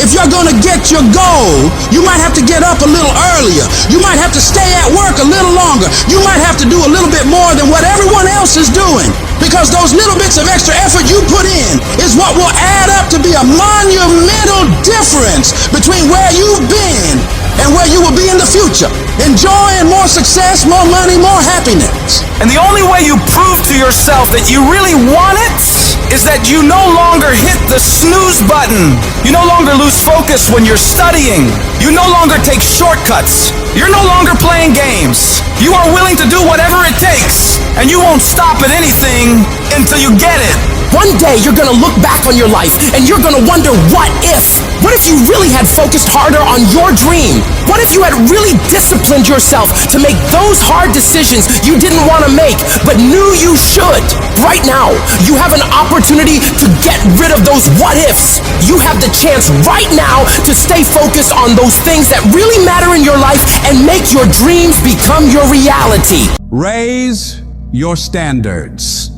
If you're gonna get your goal, you might have to get up a little earlier. You might have to stay at work a little longer. You might have to do a little bit more than what everyone else is doing. Because those little bits of extra effort you put in is what will add up to be a monumental difference between where you've been and where you will be in the future. Enjoying more success, more money, more happiness. And the only way you prove to yourself that you really want it is that you no longer hit the snooze button. You no longer lose focus when you're studying. You no longer take shortcuts. You're no longer playing games. You are willing to do whatever it takes, and you won't stop at anything until you get it. One day you're gonna look back on your life and you're gonna wonder, what if? What if you really had focused harder on your dream? What if you had really disciplined yourself to make those hard decisions you didn't want to make but knew you should? Right now, you have an opportunity to get rid of those what ifs. You have the chance right now to stay focused on those things that really matter in your life and make your dreams become your reality. Raise your standards.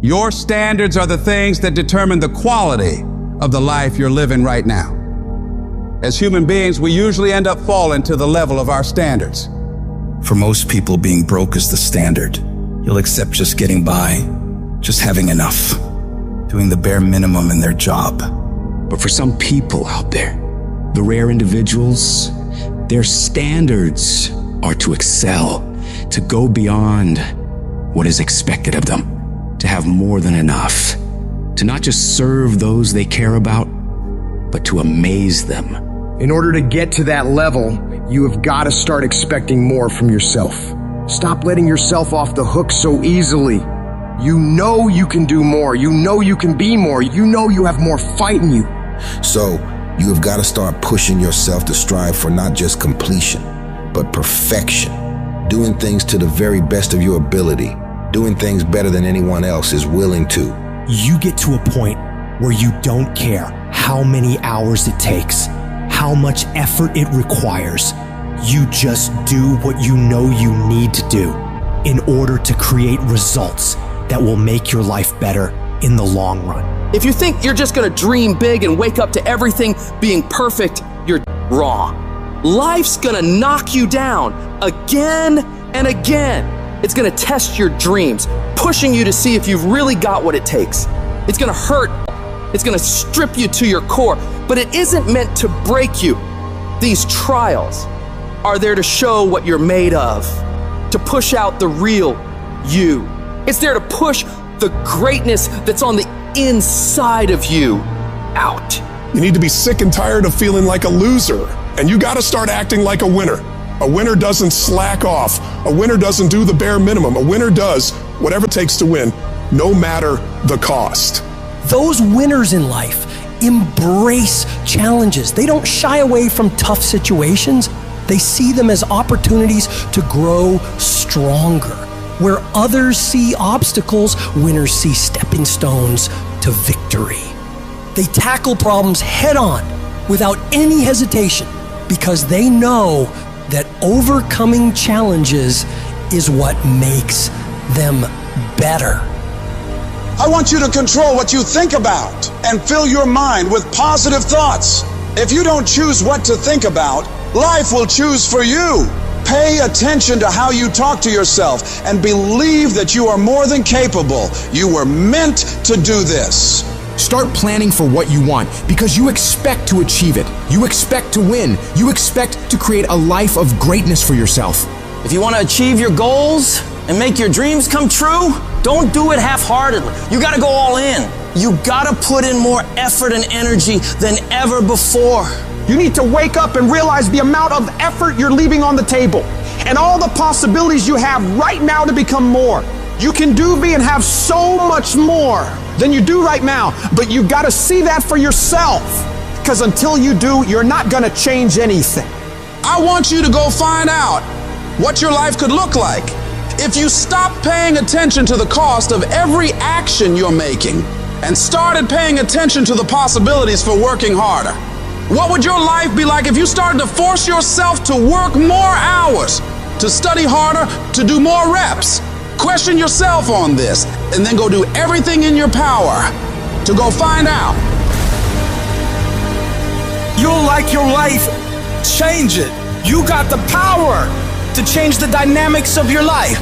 Your standards are the things that determine the quality of the life you're living right now. As human beings, we usually end up falling to the level of our standards. For most people, being broke is the standard. You'll accept just getting by, just having enough, doing the bare minimum in their job. But for some people out there, the rare individuals, their standards are to excel, to go beyond what is expected of them, to have more than enough, to not just serve those they care about, but to amaze them. In order to get to that level, you have got to start expecting more from yourself. Stop letting yourself off the hook so easily. You know you can do more. You know you can be more. You know you have more fight in you. So, you have got to start pushing yourself to strive for not just completion, but perfection. Doing things to the very best of your ability. Doing things better than anyone else is willing to. You get to a point where you don't care how many hours it takes, how much effort it requires. You just do what you know you need to do in order to create results that will make your life better in the long run. If you think you're just gonna dream big and wake up to everything being perfect, you're wrong. Life's gonna knock you down again and again. It's gonna test your dreams, pushing you to see if you've really got what it takes. It's gonna hurt. It's gonna strip you to your core, but it isn't meant to break you. These trials are there to show what you're made of, to push out the real you. It's there to push the greatness that's on the inside of you out. You need to be sick and tired of feeling like a loser, and you gotta start acting like a winner. A winner doesn't slack off. A winner doesn't do the bare minimum. A winner does whatever it takes to win, no matter the cost. Those winners in life embrace challenges. They don't shy away from tough situations. They see them as opportunities to grow stronger. Where others see obstacles, winners see stepping stones to victory. They tackle problems head on without any hesitation because they know that overcoming challenges is what makes them better. I want you to control what you think about and fill your mind with positive thoughts. If you don't choose what to think about, life will choose for you. Pay attention to how you talk to yourself and believe that you are more than capable. You were meant to do this. Start planning for what you want because you expect to achieve it. You expect to win. You expect to create a life of greatness for yourself. If you want to achieve your goals and make your dreams come true, don't do it half-heartedly. You got to go all in. You got to put in more effort and energy than ever before. You need to wake up and realize the amount of effort you're leaving on the table and all the possibilities you have right now to become more. You can do, be, and have so much more than you do right now, but you got to see that for yourself, because until you do, you're not going to change anything. I want you to go find out what your life could look like if you stopped paying attention to the cost of every action you're making and started paying attention to the possibilities for working harder. What would your life be like if you started to force yourself to work more hours, to study harder, to do more reps? Question yourself on this, and then go do everything in your power to go find out. You'll like your life. Change it. You got the power to change the dynamics of your life.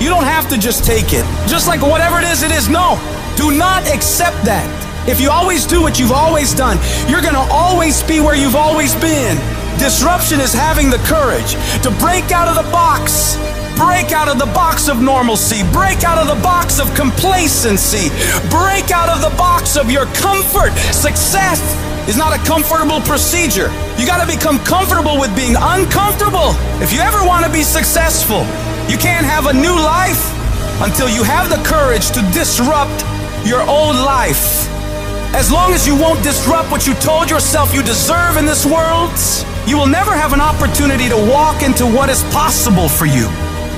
You don't have to just take it. Just like whatever it is, no. Do not accept that. If you always do what you've always done, you're gonna always be where you've always been. Disruption is having the courage to break out of the box. Break out of the box of normalcy. Break out of the box of complacency. Break out of the box of your comfort. Success is not a comfortable procedure. You gotta become comfortable with being uncomfortable. If you ever wanna be successful, you can't have a new life until you have the courage to disrupt your old life. As long as you won't disrupt what you told yourself you deserve in this world, you will never have an opportunity to walk into what is possible for you.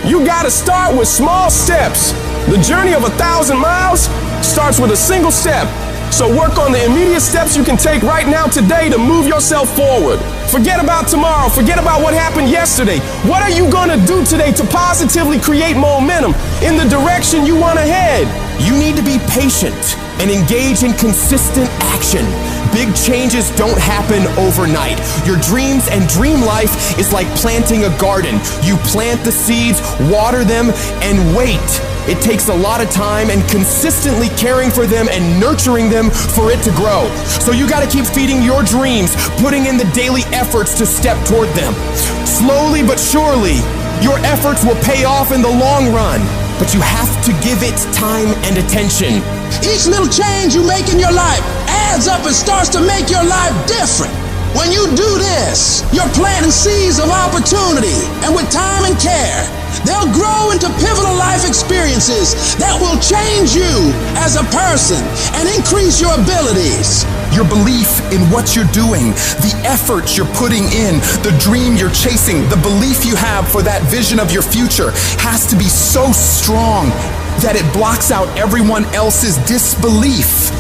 You gotta start with small steps. The journey of 1,000 miles starts with a single step. So work on the immediate steps you can take right now today to move yourself forward. Forget about tomorrow. Forget about what happened yesterday. What are you gonna do today to positively create momentum in the direction you wanna head? You need to be patient and engage in consistent action. Big changes don't happen overnight. Your dreams and dream life is like planting a garden. You plant the seeds, water them, and wait. It takes a lot of time and consistently caring for them and nurturing them for it to grow. So you gotta keep feeding your dreams, putting in the daily efforts to step toward them. Slowly but surely, your efforts will pay off in the long run. But you have to give it time and attention. Each little change you make in your life adds up and starts to make your life different. When you do this, you're planting seeds of opportunity, and with time and care, they'll grow into pivotal life experiences that will change you as a person and increase your abilities. Your belief in what you're doing, the effort you're putting in, the dream you're chasing, the belief you have for that vision of your future has to be so strong that it blocks out everyone else's disbelief.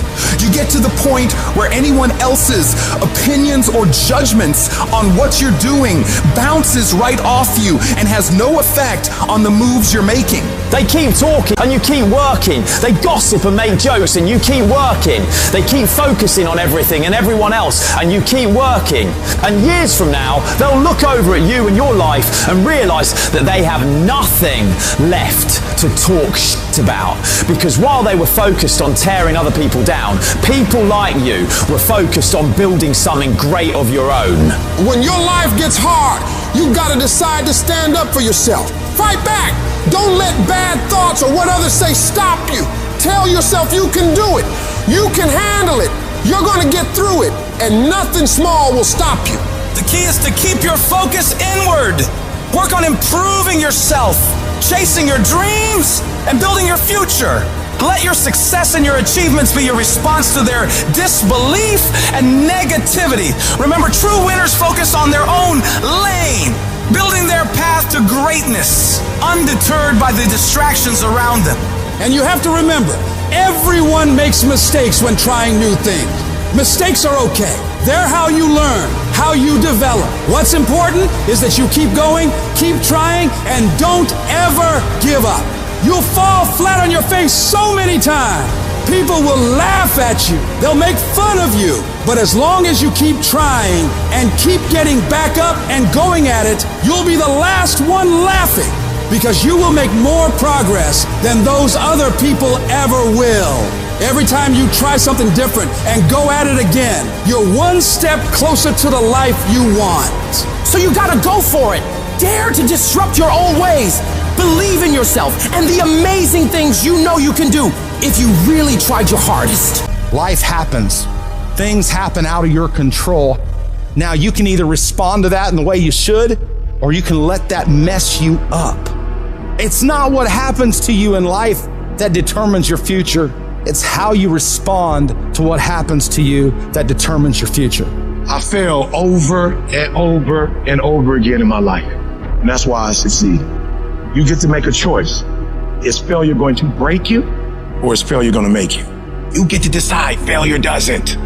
You get to the point where anyone else's opinions or judgments on what you're doing bounces right off you and has no effect on the moves you're making. They keep talking and you keep working. They gossip and make jokes and you keep working. They keep focusing on everything and everyone else and you keep working. And years from now, they'll look over at you and your life and realize that they have nothing left to talk shit about. Because while they were focused on tearing other people down, people like you were focused on building something great of your own. When your life gets hard, you gotta decide to stand up for yourself. Fight back. Don't let bad thoughts or what others say stop you. Tell yourself you can do it. You can handle it. You're gonna get through it, and nothing small will stop you. The key is to keep your focus inward. Work on improving yourself, chasing your dreams, and building your future. Let your success and your achievements be your response to their disbelief and negativity. Remember, true winners focus on their own lane, building their path to greatness, undeterred by the distractions around them. And you have to remember, everyone makes mistakes when trying new things. Mistakes are okay. They're how you learn, how you develop. What's important is that you keep going, keep trying, and don't ever give up. You'll fall flat on your face so many times. People will laugh at you. They'll make fun of you. But as long as you keep trying and keep getting back up and going at it, you'll be the last one laughing, because you will make more progress than those other people ever will. Every time you try something different and go at it again, you're one step closer to the life you want. So you gotta go for it. Dare to disrupt your old ways. Believe in yourself and the amazing things you know you can do if you really tried your hardest. Life happens. Things happen out of your control. Now you can either respond to that in the way you should, or you can let that mess you up. It's not what happens to you in life that determines your future. It's how you respond to what happens to you that determines your future. I fail over and over and over again in my life. And that's why I succeed. You get to make a choice. Is failure going to break you, or is failure going to make you? You get to decide. Failure doesn't.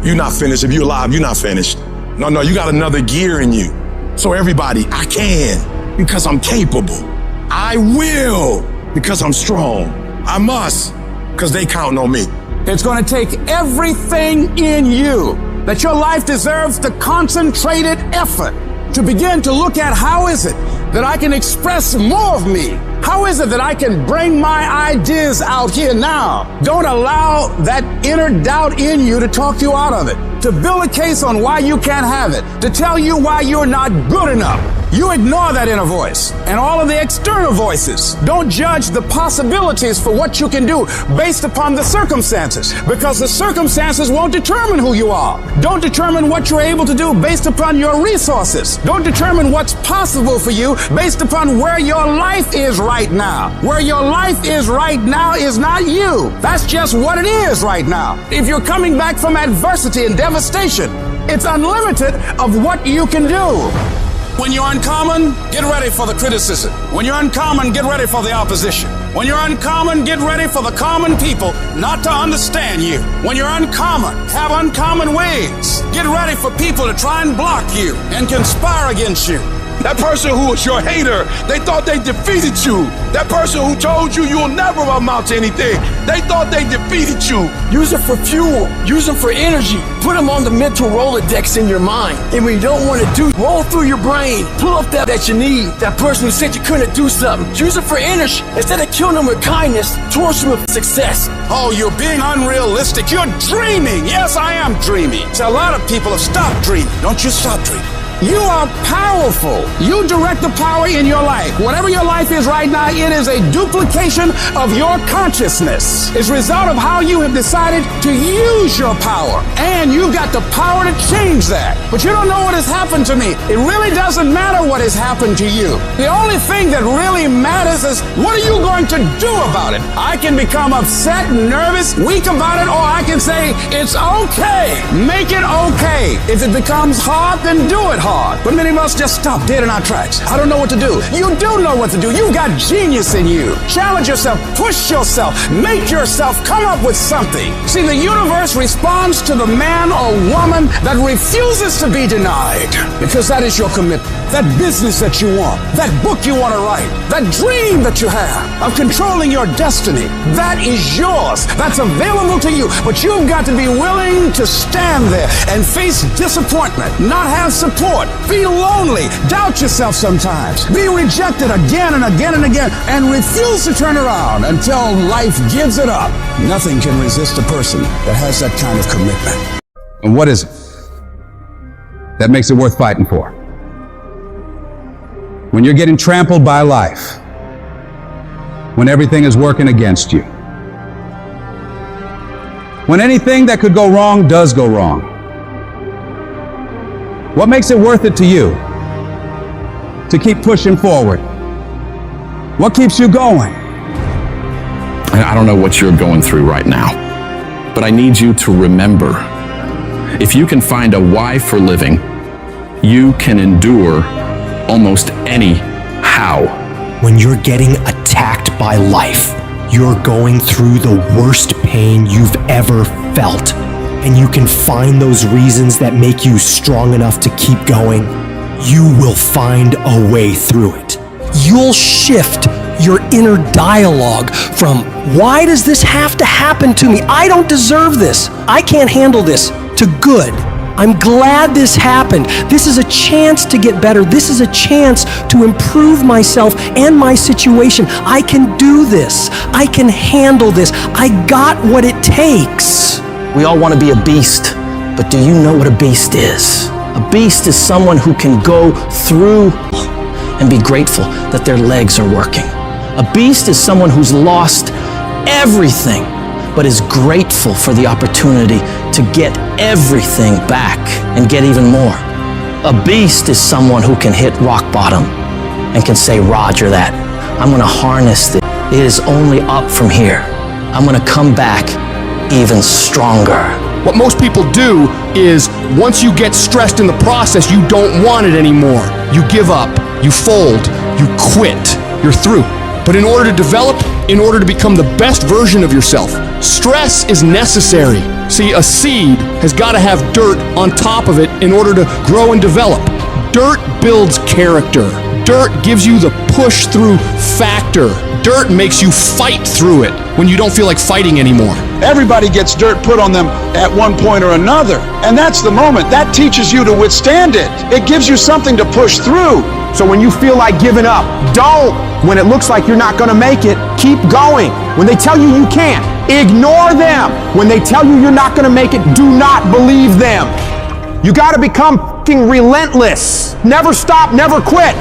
You're not finished. If you're alive, you're not finished. No, you got another gear in you. So everybody, I can, because I'm capable. I will, because I'm strong. I must, because they counting on me. It's going to take everything in you that your life deserves the concentrated effort to begin to look at how is it that I can express more of me? How is it that I can bring my ideas out here now? Don't allow that inner doubt in you to talk you out of it, to build a case on why you can't have it, to tell you why you're not good enough. You ignore that inner voice and all of the external voices. Don't judge the possibilities for what you can do based upon the circumstances, because the circumstances won't determine who you are. Don't determine what you're able to do based upon your resources. Don't determine what's possible for you based upon where your life is right now. Where your life is right now is not you. That's just what it is right now. If you're coming back from adversity and devastation, it's unlimited of what you can do. When you're uncommon, get ready for the criticism. When you're uncommon, get ready for the opposition. When you're uncommon, get ready for the common people not to understand you. When you're uncommon, have uncommon ways. Get ready for people to try and block you and conspire against you. That person who was your hater, they thought they defeated you. That person who told you you'll never amount to anything, they thought they defeated you. Use it for fuel. Use them for energy. Put them on the mental Rolodex in your mind. And when you don't want to do, roll through your brain. Pull up that you need. That person who said you couldn't do something. Use it for energy. Instead of killing them with kindness, torch them with success. Oh, you're being unrealistic. You're dreaming. Yes, I am dreaming. So a lot of people have stopped dreaming. Don't you stop dreaming. You are powerful. You direct the power in your life. Whatever your life is right now, it is a duplication of your consciousness. It's a result of how you have decided to use your power. And you've got the power to change that. But you don't know what has happened to me. It really doesn't matter what has happened to you. The only thing that really matters is what are you going to do about it? I can become upset, nervous, weak about it, or I can say, it's okay. Make it okay. If it becomes hard, then do it hard. But many of us just stop dead in our tracks. I don't know what to do. You do know what to do. You've got genius in you. Challenge yourself, push yourself, make yourself come up with something. See, the universe responds to the man or woman that refuses to be denied, because that is your commitment. That business that you want, that book you want to write, that dream that you have of controlling your destiny, that is yours. That's available to you. But you've got to be willing to stand there and face disappointment, not have support, be lonely, doubt yourself sometimes, be rejected again and again and again, and refuse to turn around until life gives it up. Nothing can resist a person that has that kind of commitment. And what is it that makes it worth fighting for? When you're getting trampled by life, when everything is working against you, when anything that could go wrong does go wrong, what makes it worth it to you to keep pushing forward? What keeps you going? I don't know what you're going through right now, but I need you to remember, if you can find a why for living, you can endure almost any how. When you're getting attacked by life, you're going through the worst pain you've ever felt, and you can find those reasons that make you strong enough to keep going, you will find a way through it. You'll shift your inner dialogue from, why does this have to happen to me? I don't deserve this. I can't handle this, to good. I'm glad this happened. This is a chance to get better. This is a chance to improve myself and my situation. I can do this. I can handle this. I got what it takes. We all want to be a beast, but do you know what a beast is? A beast is someone who can go through and be grateful that their legs are working. A beast is someone who's lost everything, but is grateful for the opportunity to get everything back and get even more. A beast is someone who can hit rock bottom and can say, Roger that. I'm gonna harness this. It is only up from here. I'm gonna come back even stronger. What most people do is, once you get stressed in the process, you don't want it anymore. You give up, you fold, you quit, you're through. But in order to develop, in order to become the best version of yourself, stress is necessary. See, a seed has got to have dirt on top of it in order to grow and develop. Dirt builds character. Dirt gives you the push-through factor. Dirt makes you fight through it when you don't feel like fighting anymore. Everybody gets dirt put on them at one point or another. And that's the moment. That teaches you to withstand it. It gives you something to push through. So when you feel like giving up, don't. When it looks like you're not gonna make it, keep going. When they tell you you can't, ignore them. When they tell you you're not gonna make it, do not believe them. You gotta become fucking relentless. Never stop, never quit.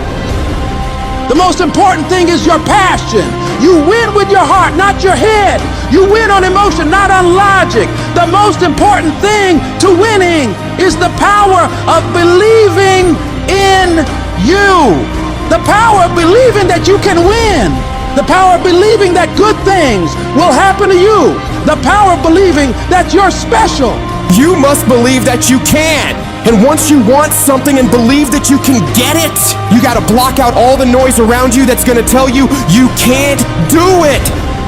The most important thing is your passion. You win with your heart, not your head. You win on emotion, not on logic. The most important thing to winning is the power of believing in you. The power of believing that you can win. The power of believing that good things will happen to you. The power of believing that you're special. You must believe that you can. And once you want something and believe that you can get it, you gotta block out all the noise around you that's gonna tell you you can't do it.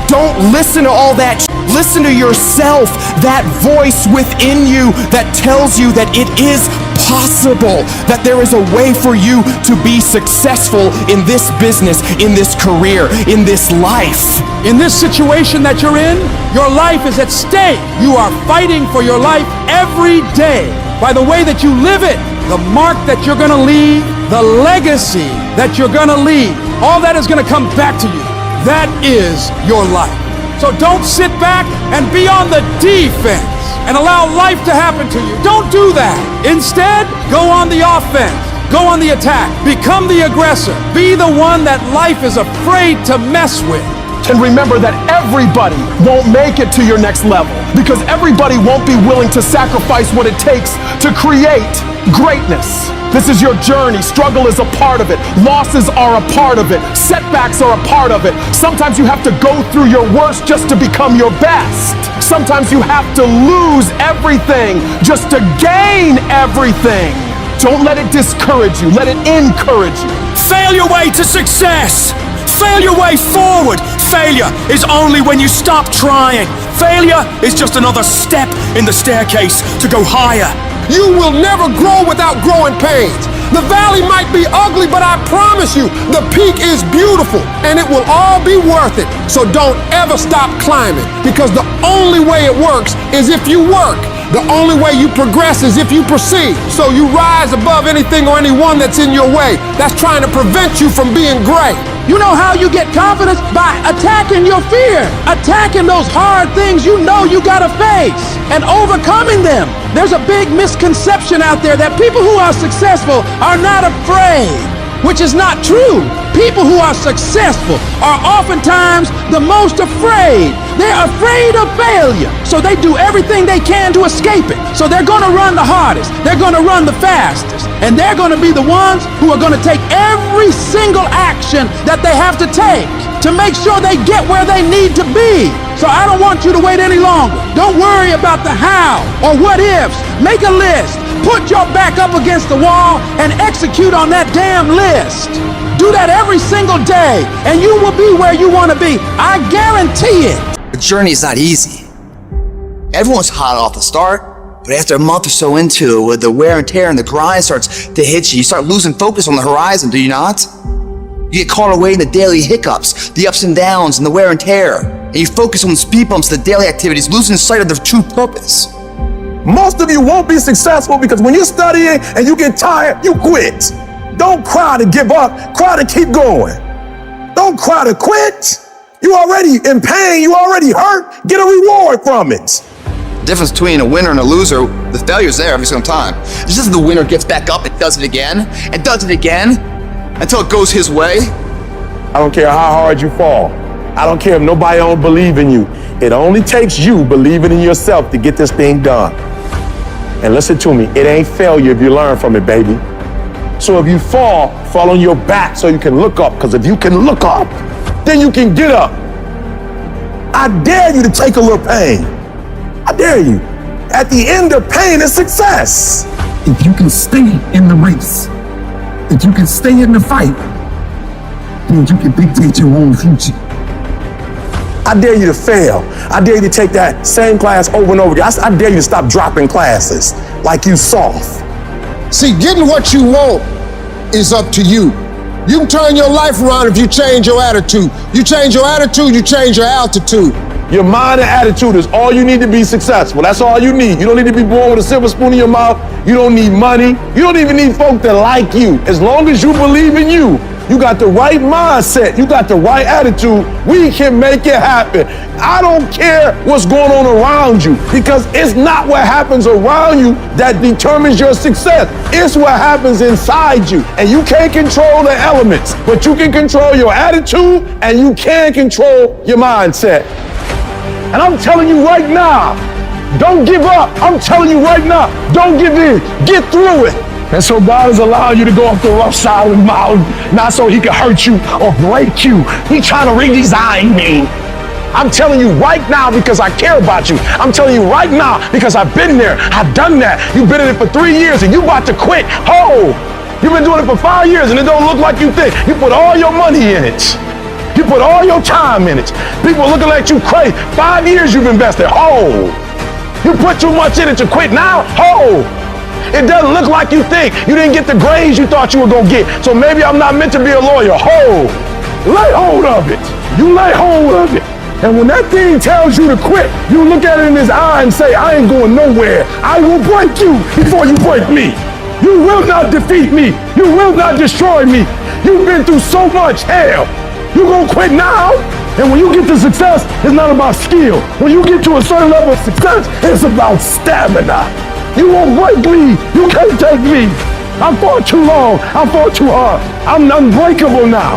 Don't listen to all that. Listen to yourself, that voice within you that tells you that it is possible, that there is a way for you to be successful in this business, in this career, in this life. In this situation that you're in, your life is at stake. You are fighting for your life every day by the way that you live it, the mark that you're gonna leave, the legacy that you're gonna leave. All that is gonna come back to you. That is your life. So don't sit back and be on the defense and allow life to happen to you. Don't do that. Instead, go on the offense. Go on the attack. Become the aggressor. Be the one that life is afraid to mess with. And remember that everybody won't make it to your next level, because everybody won't be willing to sacrifice what it takes to create greatness. This is your journey. Struggle is a part of it. Losses are a part of it. Setbacks are a part of it. Sometimes you have to go through your worst just to become your best. Sometimes you have to lose everything just to gain everything. Don't let it discourage you. Let it encourage you. Fail your way to success. Fail your way forward. Failure is only when you stop trying. Failure is just another step in the staircase to go higher. You will never grow without growing pains. The valley might be ugly, but I promise you, the peak is beautiful, and it will all be worth it. So don't ever stop climbing, because the only way it works is if you work. The only way you progress is if you proceed. So you rise above anything or anyone that's in your way that's trying to prevent you from being great. You know how you get confidence? By attacking your fear, attacking those hard things you know you gotta face and overcoming them. There's a big misconception out there that people who are successful are not afraid. which is not true. People who are successful are oftentimes the most afraid. They're afraid of failure, so they do everything they can to escape it. So they're going to run the hardest, they're going to run the fastest, and they're going to be the ones who are going to take every single action that they have to take to make sure they get where they need to be. So I don't want you to wait any longer. Don't worry about the how or what ifs. Make a list. Put your back up against the wall and execute on that damn list. Do that every single day and you will be where you want to be. I guarantee it. The journey is not easy. Everyone's hot off the start, but after a month or so into it, with the wear and tear and the grind starts to hit you, you start losing focus on the horizon, do you not? You get caught away in the daily hiccups, the ups and downs, and the wear and tear. And you focus on the speed bumps, the daily activities, losing sight of their true purpose. Most of you won't be successful because when you're studying and you get tired, you quit. Don't cry to give up, cry to keep going. Don't cry to quit. You already in pain, you already hurt, get a reward from it. The difference between a winner and a loser, the failure's there every single time. It's just the winner gets back up and does it again, and does it again, until it goes his way. I don't care how hard you fall. I don't care if nobody don't believe in you. It only takes you believing in yourself to get this thing done. And listen to me, it ain't failure if you learn from it, baby. So if you fall on your back so you can look up, because if you can look up, then you can get up. I dare you to take a little pain. I dare you. At the end of pain is success. If you can stay in the race, if you can stay in the fight, then you can dictate your own future. I dare you to fail. I dare you to take that same class over and over again. I dare you to stop dropping classes like you soft. See, getting what you want is up to you. You can turn your life around if you change your attitude. You change your attitude, you change your altitude. Your mind and attitude is all you need to be successful. That's all you need. You don't need to be born with a silver spoon in your mouth. You don't need money. You don't even need folk that like you. As long as you believe in you, you got the right mindset, you got the right attitude, we can make it happen. I don't care what's going on around you, because it's not what happens around you that determines your success. It's what happens inside you. And you can't control the elements, but you can control your attitude and you can control your mindset. And I'm telling you right now, don't give up. I'm telling you right now, don't give in. Get through it. And so God is allowing you to go up the rough side of the mountain, not so he can hurt you or break you. He's trying to redesign me. I'm telling you right now because I care about you. I'm telling you right now because I've been there. I've done that. You've been in it for 3 years and you about to quit. Oh, you've been doing it for 5 years and it don't look like you think. You put all your money in it. You put all your time in it. People are looking at you crazy. 5 years you've invested. Oh, you put too much in it to quit now. Oh. It doesn't look like you think. You didn't get the grades you thought you were going to get. So maybe I'm not meant to be a lawyer. Lay hold of it. You lay hold of it. And when that thing tells you to quit, you look at it in his eye and say, I ain't going nowhere. I will break you before you break me. You will not defeat me. You will not destroy me. You've been through so much hell. You going to quit now? And when you get to success, it's not about skill. When you get to a certain level of success, it's about stamina. You won't break me. You can't take me. I fought too long. I fought too hard. I'm unbreakable now.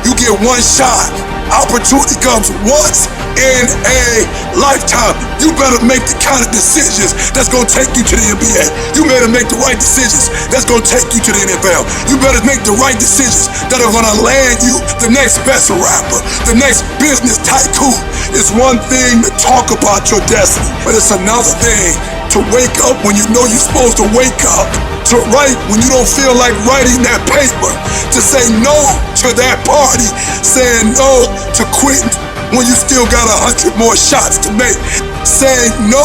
You get one shot. Opportunity comes once in a lifetime. You better make the kind of decisions that's gonna take you to the NBA. You better make the right decisions that's gonna take you to the NFL. You better make the right decisions that are gonna land you the next best rapper, the next business tycoon. It's one thing to talk about your destiny, but it's another thing to wake up when you know you're supposed to wake up, to write when you don't feel like writing that paper, to say no to that party, saying no to quitting when you still got 100 more shots to make, saying no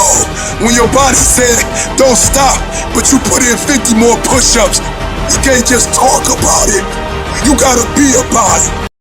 when your body said don't stop, but you put in 50 more push-ups. You can't just talk about it, you gotta be about it.